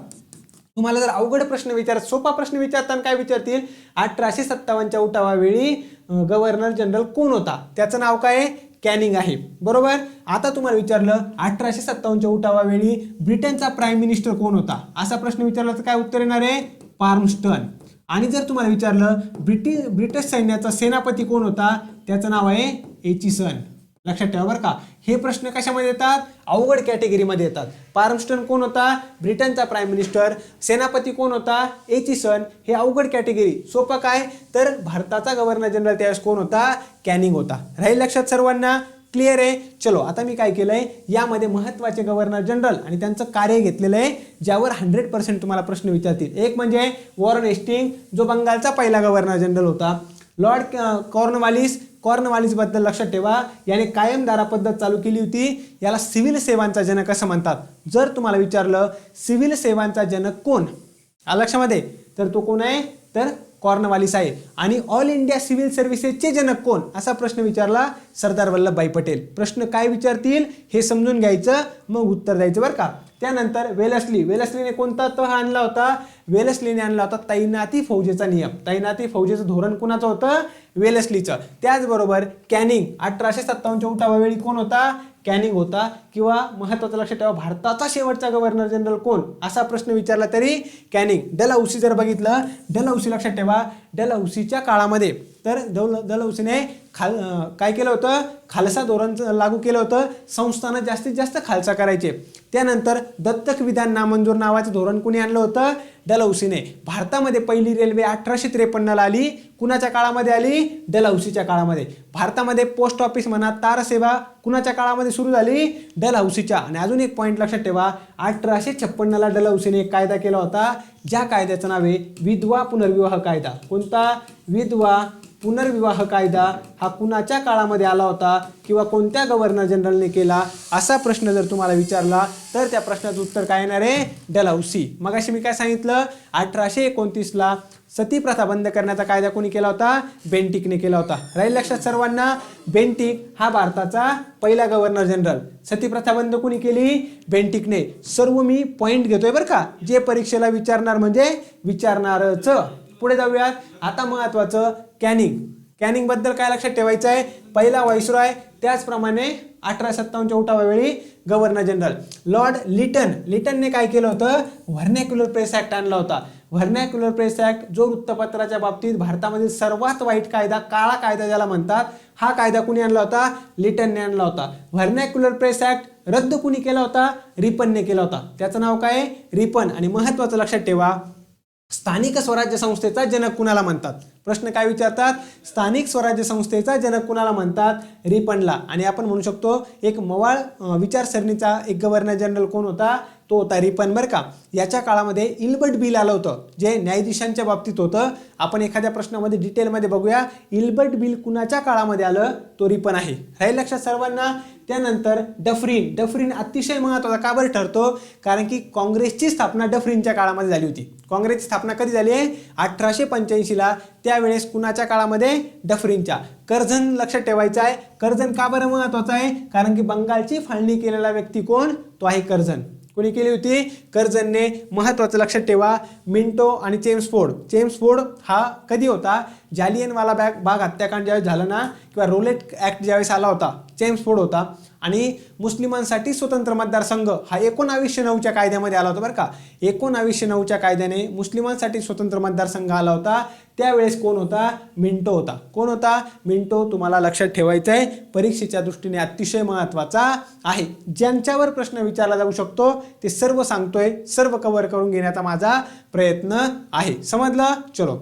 तुम्हाला जर अवघड प्रश्न सोपा प्रश्न विचारताना काय विचारतील? 1857च्या उठावावेळी गव्हर्नर जनरल कोण होता? त्याचं नाव काय? कॅनिंग आहे. बरोबर. आता तुम्हाला विचारलं 1857च्या उठावावेळी ब्रिटनचा प्राईम मिनिस्टर कोण होता? असा प्रश्न विचारला तर काय उत्तर येणार आहे? पार्मस्टन. आणि जर तुम्हाला विचारलं ब्रिटिश सैन्याचा सेनापती कोण होता? त्याचं नाव आहे एचिसन. लक्षात ठेवा बरं का. हे प्रश्न कशामध्ये येतात? अवघड कॅटेगरीमध्ये येतात. पार्मस्टन कोण होता? ब्रिटनचा प्राईम मिनिस्टर. सेनापती कोण होता? एचिसन. हे अवघड कॅटेगरी. सोपं काय? तर भारताचा गव्हर्नर जनरल त्यावेळेस कोण होता? कॅनिंग होता. राहील लक्षात सर्वांना? क्लिअर आहे? चलो आता मी काय केलंय, यामध्ये महत्त्वाचे गव्हर्नर जनरल आणि त्यांचं कार्य घेतलेलं आहे, ज्यावर 100% तुम्हाला प्रश्न विचारतील. एक म्हणजे वॉरन हेस्टिंग, जो बंगालचा पहिला गव्हर्नर जनरल होता. लॉर्ड कॉर्नवालिस बद्दल लक्षात ठेवा, याने कायमधारा पद्धत चालू केली होती. याला सिव्हिल सेवांचा जनक असं म्हणतात. जर तुम्हाला विचारलं सिव्हिल सेवांचा जनक कोण लक्षामध्ये, तर तो कोण आहे? तर कॉर्नवालिस आहे. आणि ऑल इंडिया सिव्हिल सर्व्हिसेसचे जनक कोण असा प्रश्न विचारला? सरदार वल्लभभाई पटेल. प्रश्न काय विचारतील हे समजून घ्यायचं, मग उत्तर द्यायचं बरं का. त्यानंतर वेलस्लीने कोणता तह आणला होता? वेलस्लीने आणला होता तैनाती फौजेचा नियम. तैनाती फौजेचं धोरण कोणाचं होतं? वेलस्लीचं. त्याचबरोबर कॅनिंग 1857च्या उठावावेळी कोण होता? कॅनिंग होता, किंवा महत्त्वाचं लक्षात ठेवा भारताचा शेवटचा गव्हर्नर जनरल कोण असा प्रश्न विचारला तरी कॅनिंग. डलहौसी जर बघितलं, डलहौसी लक्षात ठेवा, डलहौसीच्या काळामध्ये तर डलहौसीने काय केलं होतं, खालसा धोरण लागू केलं होतं, संस्थानं जास्तीत जास्त खालसा करायचे. त्यानंतर दत्तक विधान नामंजूर नावाचं धोरण कोणी आणलं होतं, डलहौसीने. भारतामध्ये पहिली रेल्वे 1853 ला आली, कुणाच्या काळामध्ये आली, डलहौसीच्या काळामध्ये. भारतामध्ये पोस्ट ऑफिस म्हणा, तार सेवा कुणाच्या काळामध्ये सुरू झाली, डलहौसीच्या. आणि अजून एक पॉईंट लक्षात ठेवा, 1856 ला डलहौसीने एक कायदा केला होता, ज्या कायद्याचं नाव आहे विधवा पुनर्विवाह कायदा. कोणता, विधवा पुनर्विवाह कायदा हा कुणाच्या काळामध्ये आला होता किंवा कोणत्या गव्हर्नर जनरलने केला असा प्रश्न जर तुम्हाला विचारला तर त्या प्रश्नाचं उत्तर काय येणार आहे, डलहौसी. मगाशी मी काय सांगितलं, 1829 ला सती प्रथा बंद करण्याचा कायदा कोणी केला होता, बेंटिकने केला होता. राहील लक्षात सर्वांना, बेंटिक हा भारताचा पहिला गव्हर्नर जनरल. सती प्रथा बंद कोणी केली, बेंटिकने. सर्व मी पॉइंट घेतोय बरं का, जे परीक्षेला विचारणार म्हणजे विचारणारच. पुढे जाऊयात. आता महत्वाचं कॅनिंग. कॅनिंग बद्दल काय लक्षात ठेवायचं आहे, पहिला व्हाईसरॉय, त्याचप्रमाणे 1857च्या उठावावेळी गव्हर्नर जनरल. लॉर्ड लिटनने काय केलं होतं, व्हर्नॅक्युलर प्रेस ऍक्ट आणला होता. व्हर्नॅक्युलर प्रेस ऍक्ट जो वृत्तपत्राच्या बाबतीत भारतामधील सर्वात वाईट कायदा, काळा कायदा ज्याला म्हणतात, हा कायदा कुणी आणला होता, लिटनने आणला होता. व्हर्नॅक्युलर प्रेस ऍक्ट रद्द कुणी केला होता, रिपनने केला होता. त्याचं नाव काय, रिपन. आणि महत्वाचं लक्षात ठेवा, स्थानिक स्वराज्य संस्थेचा जनक कुणाला म्हणतात, प्रश्न काय विचारतात, स्थानिक स्वराज्य संस्थेचा जनक कुणाला म्हणतात, रिपनला. आणि आपण म्हणू शकतो एक मवाळ विचारसरणीचा एक गव्हर्नर जनरल कोण होता, तो होता रिपन बरं का. याच्या काळामध्ये इल्बर्ट बिल आलं होतं, जे न्यायाधीशांच्या बाबतीत होतं. आपण एखाद्या प्रश्नामध्ये डिटेलमध्ये बघूया, इल्बर्ट बिल कुणाच्या काळामध्ये आलं, तो रिपन आहे. राहील लक्षात सर्वांना. त्यानंतर डफरीन अतिशय महत्त्वाचा का बरं ठरतो, कारण की काँग्रेसची स्थापना डफरीनच्या काळामध्ये झाली होती. काँग्रेसची स्थापना कधी झाली आहे, 1885 ला. त्यावेळेस कुणाच्या काळामध्ये, डफरीनच्या. कर्झन लक्षात ठेवायचं आहे. कर्झन का बरं महत्वाचं आहे, कारण की बंगालची फाळणी केलेला व्यक्ती कोण, तो आहे कर्झन. कोणी केली होती, कर्झनने. महत्वाचं लक्षात ठेवा, मिंटो आणि चेम्सफोर्ड हा कधी होता, जालियनवाला बाग हत्याकांड ज्यावेळेस झालं ना, किंवा रोलेट ऍक्ट ज्यावेळेस आला होता, चेम्सफोर्ड होता. आणि मुस्लिमांसाठी स्वतंत्र मतदारसंघ हा 1909च्या कायद्यामध्ये आला होता बरं का. 1909च्या कायद्याने मुस्लिमांसाठी स्वतंत्र मतदारसंघ आला होता. त्यावेळेस कोण होता, मिंटो होता. कोण होता, मिंटो. तुम्हाला लक्षात ठेवायचं आहे, परीक्षेच्या दृष्टीने अतिशय महत्वाचा आहे. ज्यांच्यावर प्रश्न विचारला जाऊ शकतो ते सर्व सांगतोय, सर्व कव्हर करून घेण्याचा माझा प्रयत्न आहे. समजलं. चलो,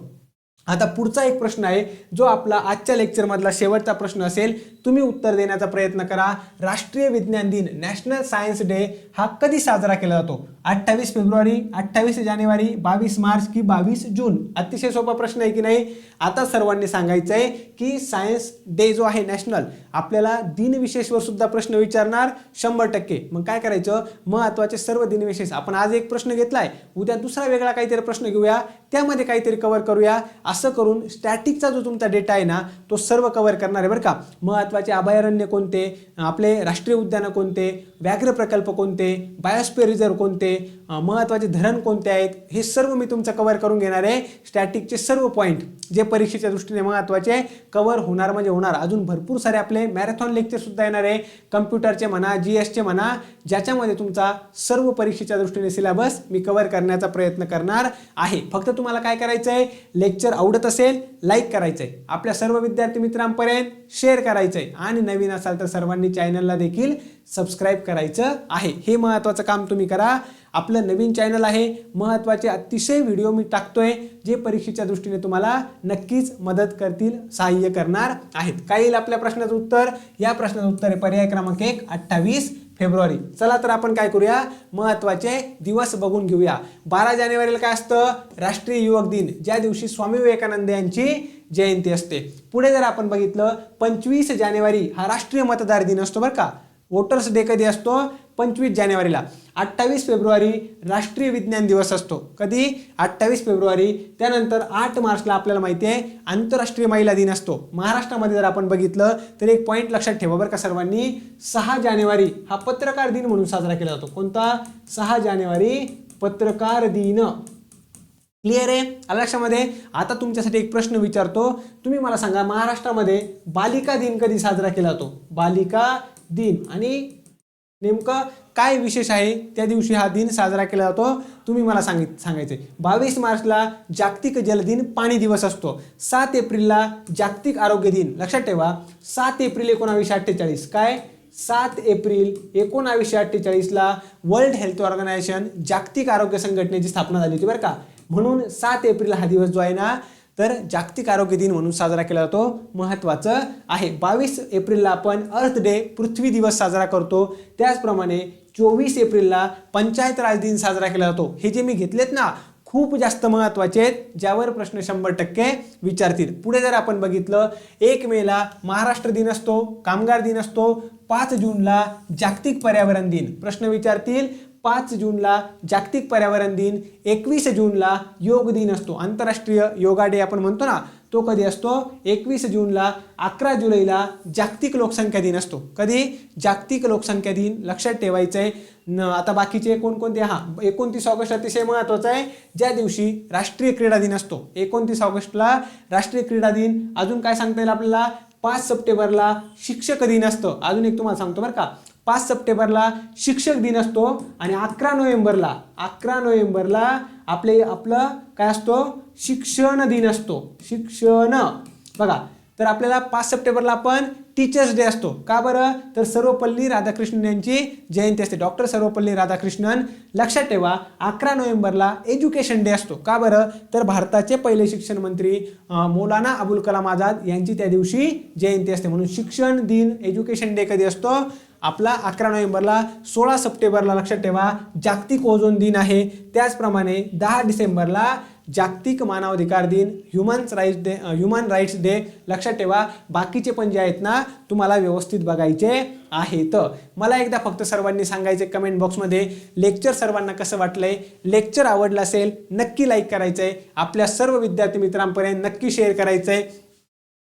आता पुढचा एक प्रश्न आहे जो आपला आजच्या लेक्चरमधला शेवटचा प्रश्न असेल. तुम्ही उत्तर देण्याचा प्रयत्न करा. राष्ट्रीय विज्ञान दिन, नॅशनल सायन्स डे हा कधी साजरा केला जातो, 28 फेब्रुवारी, 28 जानेवारी, 22 मार्च की 22 जून. अतिशय सोपा प्रश्न आहे की नाही. आता सर्वांनी सांगायचं आहे की सायन्स डे जो आहे नॅशनल, आपल्याला दिनविशेषवर सुद्धा प्रश्न विचारणार 100%. मग काय करायचं, महत्वाचे सर्व दिनविशेष आपण आज एक प्रश्न घेतलाय, उद्या दुसरा वेगळा काहीतरी प्रश्न घेऊया, त्यामध्ये काहीतरी कव्हर करूया. असं करून स्टॅटिकचा जो तुमचा डेटा आहे ना, तो सर्व कव्हर करणार आहे बरं का. महत्त्वाचे अभयारण्य कोणते, आपले राष्ट्रीय उद्यानं कोणते, व्याघ्र प्रकल्प कोणते, बायोस्फिअर रिझर्व्ह कोणते, महत्त्वाचे धरण कोणते आहेत, हे सर्व मी तुमचं कव्हर करून घेणार आहे. स्टॅटिकचे सर्व पॉईंट जे परीक्षेच्या दृष्टीने महत्त्वाचे कव्हर होणार म्हणजे होणार. अजून भरपूर सारे आपले मॅरेथॉन लेक्चर सुद्धा येणार आहे, कम्प्युटरचे म्हणा, GSचे म्हणा, ज्याच्यामध्ये तुमचा सर्व परीक्षेच्या दृष्टीने सिलेबस मी कव्हर करण्याचा प्रयत्न करणार आहे. फक्त तुम्हाला काय करायचं आहे, लेक्चर आवडत असेल लाईक करायचं आहे, आपल्या सर्व विद्यार्थी मित्रांपर्यंत शेअर करायचं आहे, आणि नवीन असाल तर सर्वांनी चॅनलला देखील सबस्क्राईब करायचं आहे. हे महत्त्वाचं काम तुम्ही करा. आपलं नवीन चॅनल आहे, महत्त्वाचे अतिशय व्हिडिओ मी टाकतोय जे परीक्षेच्या दृष्टीने तुम्हाला नक्कीच मदत करतील, सहाय्य करणार आहेत. काय येईल आपल्या प्रश्नाचं उत्तर, या प्रश्नाचं उत्तर आहे पर्याय क्रमांक 1, 28 फेब्रुवारी. चला तर आपण काय करूया, महत्त्वाचे दिवस बघून घेऊया. 12 जानेवारीला काय असतं, राष्ट्रीय युवक दिन, ज्या दिवशी स्वामी विवेकानंद यांची जयंती असते. पुढे जर आपण बघितलं, 25 जानेवारी हा राष्ट्रीय मतदार दिन असतो बरं का. वोटर्स डे कधी असतो, 25 जानेवारीला. 28 फेब्रुवारी राष्ट्रीय विज्ञान दिवस असतो, कधी, 28 फेब्रुवारी. त्यानंतर 8 मार्चला आपल्याला माहिती आहे आंतरराष्ट्रीय महिला दिन असतो. महाराष्ट्रामध्ये जर आपण बघितलं तर एक पॉईंट लक्षात ठेवा बरं का सर्वांनी, 6 जानेवारी हा पत्रकार दिन म्हणून साजरा केला जातो. कोणता, 6 जानेवारी पत्रकार दिन. क्लिअर आहे, लक्षामध्ये. आता तुमच्यासाठी एक प्रश्न विचारतो, तुम्ही मला सांगा महाराष्ट्रामध्ये बालिका दिन कधी साजरा केला जातो, बालिका दिन आणि नेमकं काय विशेष आहे त्या दिवशी हा दिन साजरा केला जातो तुम्ही मला सांगायचे. 22 मार्चला जागतिक जल दिन पाणी दिवस असतो. 7 एप्रिलला जागतिक आरोग्य दिन. लक्षात ठेवा 7 एप्रिल 1948 काय 7 एप्रिल 1948ला वर्ल्ड हेल्थ ऑर्गनायझेशन जागतिक आरोग्य संघटनेची स्थापना झाली होती बरं का. म्हणून 7 एप्रिल हा दिवस जो आहे ना तर जागतिक आरोग्य दिन म्हणून साजरा केला जातो. महत्त्वाचं आहे. 22 एप्रिलला आपण अर्थ डे पृथ्वी दिवस साजरा करतो. त्याचप्रमाणे 24 एप्रिलला पंचायत राज दिन साजरा केला जातो. हे जे मी घेतलेत ना खूप जास्त महत्त्वाचे आहेत ज्यावर प्रश्न 100% विचारतील. पुढे जर आपण बघितलं 1 मेला महाराष्ट्र दिन असतो, कामगार दिन असतो. 5 जूनला जागतिक पर्यावरण दिन. प्रश्न विचारतील 5 जूनला जागतिक पर्यावरण दिन. 21 जूनला योग दिन असतो. आंतरराष्ट्रीय योगा डे आपण म्हणतो ना तो कधी असतो 21 जूनला. 11 जुलैला जागतिक लोकसंख्या दिन असतो. कधी जागतिक लोकसंख्या दिन लक्षात ठेवायचं आहे. आता बाकीचे कोणकोणते 29 ऑगस्ट अतिशय महत्त्वाचा आहे ज्या दिवशी राष्ट्रीय क्रीडा दिन असतो. 29 ऑगस्टला राष्ट्रीय क्रीडा दिन. अजून काय सांगता येईल आपल्याला 5 सप्टेंबरला शिक्षक दिन असतं. अजून एक तुम्हाला सांगतो बरं का 5 सप्टेंबरला शिक्षक दिन असतो आणि 11 नोव्हेंबरला आपलं काय असतो शिक्षण दिन असतो. शिक्षण बघा तर आपल्याला 5 सप्टेंबरला आपण टीचर्स डे असतो. का बरं तर सर्वपल्ली राधाकृष्णन यांची जयंती असते. डॉक्टर सर्वपल्ली राधाकृष्णन. लक्षात ठेवा 11 नोव्हेंबरला एज्युकेशन डे असतो. का बरं तर भारताचे पहिले शिक्षण मंत्री मौलाना अबुल कलाम आझाद यांची त्या दिवशी जयंती असते. म्हणून शिक्षण दिन एज्युकेशन डे कधी असतो आपला 11 नोव्हेंबरला. 16 सप्टेंबरला लक्षात ठेवा जागतिक ओझोन दिन आहे. त्याचप्रमाणे 10 डिसेंबरला जागतिक मानवाधिकार दिन ह्युमन राईट्स डे. लक्षात ठेवा बाकीचे पण जे आहेत ना तुम्हाला व्यवस्थित बघायचे आहेत. मला एकदा फक्त सर्वांनी सांगायचे कमेंट बॉक्समध्ये लेक्चर सर्वांना कसं वाटलंय. लेक्चर आवडलं असेल नक्की लाईक करायचंय. आपल्या सर्व विद्यार्थी मित्रांपर्यंत नक्की शेअर करायचंय.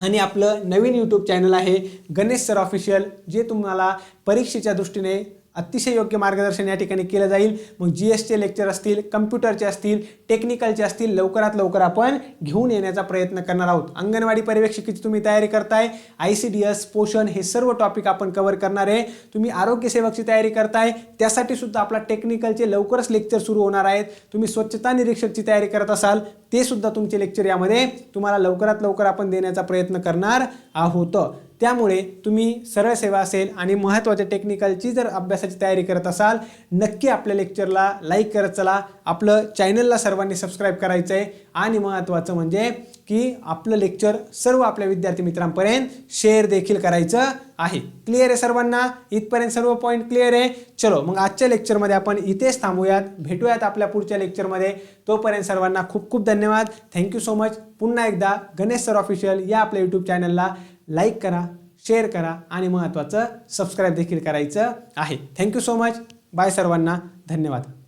आणि आपलं नवीन यूट्यूब चॅनल आहे गणेश सर ऑफिशियल जे तुम्हाला परीक्षेच्या दृष्टीने अतिशय योग्य मार्गदर्शन या ठिकाणी केलं जाईल. मग GSचे लेक्चर असतील, कम्प्युटरचे असतील, टेक्निकलचे असतील लवकरात लवकर आपण घेऊन येण्याचा प्रयत्न करणार आहोत. अंगणवाडी पर्यवेक्षकाची तुम्ही तयारी करताय ICDS पोषण हे सर्व टॉपिक आपण कव्हर करणार आहे. तुम्ही आरोग्य सेवकची तयारी करताय त्यासाठी सुद्धा आपला टेक्निकलचे लवकरच लेक्चर सुरू होणार आहेत. तुम्ही स्वच्छता निरीक्षकची तयारी करत असाल ते सुद्धा तुमचे लेक्चर यामध्ये तुम्हाला लवकरात लवकर आपण देण्याचा प्रयत्न करणार आहोत. त्यामुळे तुम्ही सरळ सेवा असेल आणि महत्त्वाच्या टेक्निकलची जर अभ्यासाची तयारी करत असाल नक्की आपल्या लेक्चरला लाईक करत चला. आपलं चॅनलला सर्वांनी सबस्क्राईब करायचं आहे आणि महत्त्वाचं म्हणजे की आपलं लेक्चर सर्व आपल्या विद्यार्थी मित्रांपर्यंत शेअर देखील करायचं आहे. क्लिअर आहे सर्वांना. इथपर्यंत सर्व पॉईंट क्लिअर आहे. चलो मग आजच्या लेक्चरमध्ये आपण इथेच थांबूयात. भेटूयात आपल्या पुढच्या लेक्चरमध्ये. तोपर्यंत सर्वांना खूप खूप धन्यवाद. Thank you so much. पुन्हा एकदा गणेश सर ऑफिशियल या आपल्या यूट्यूब चॅनलला लाईक करा, शेअर करा आणि महत्त्वाचं सबस्क्राईब देखील करायचं आहे. Thank you so much. बाय सर्वांना. धन्यवाद.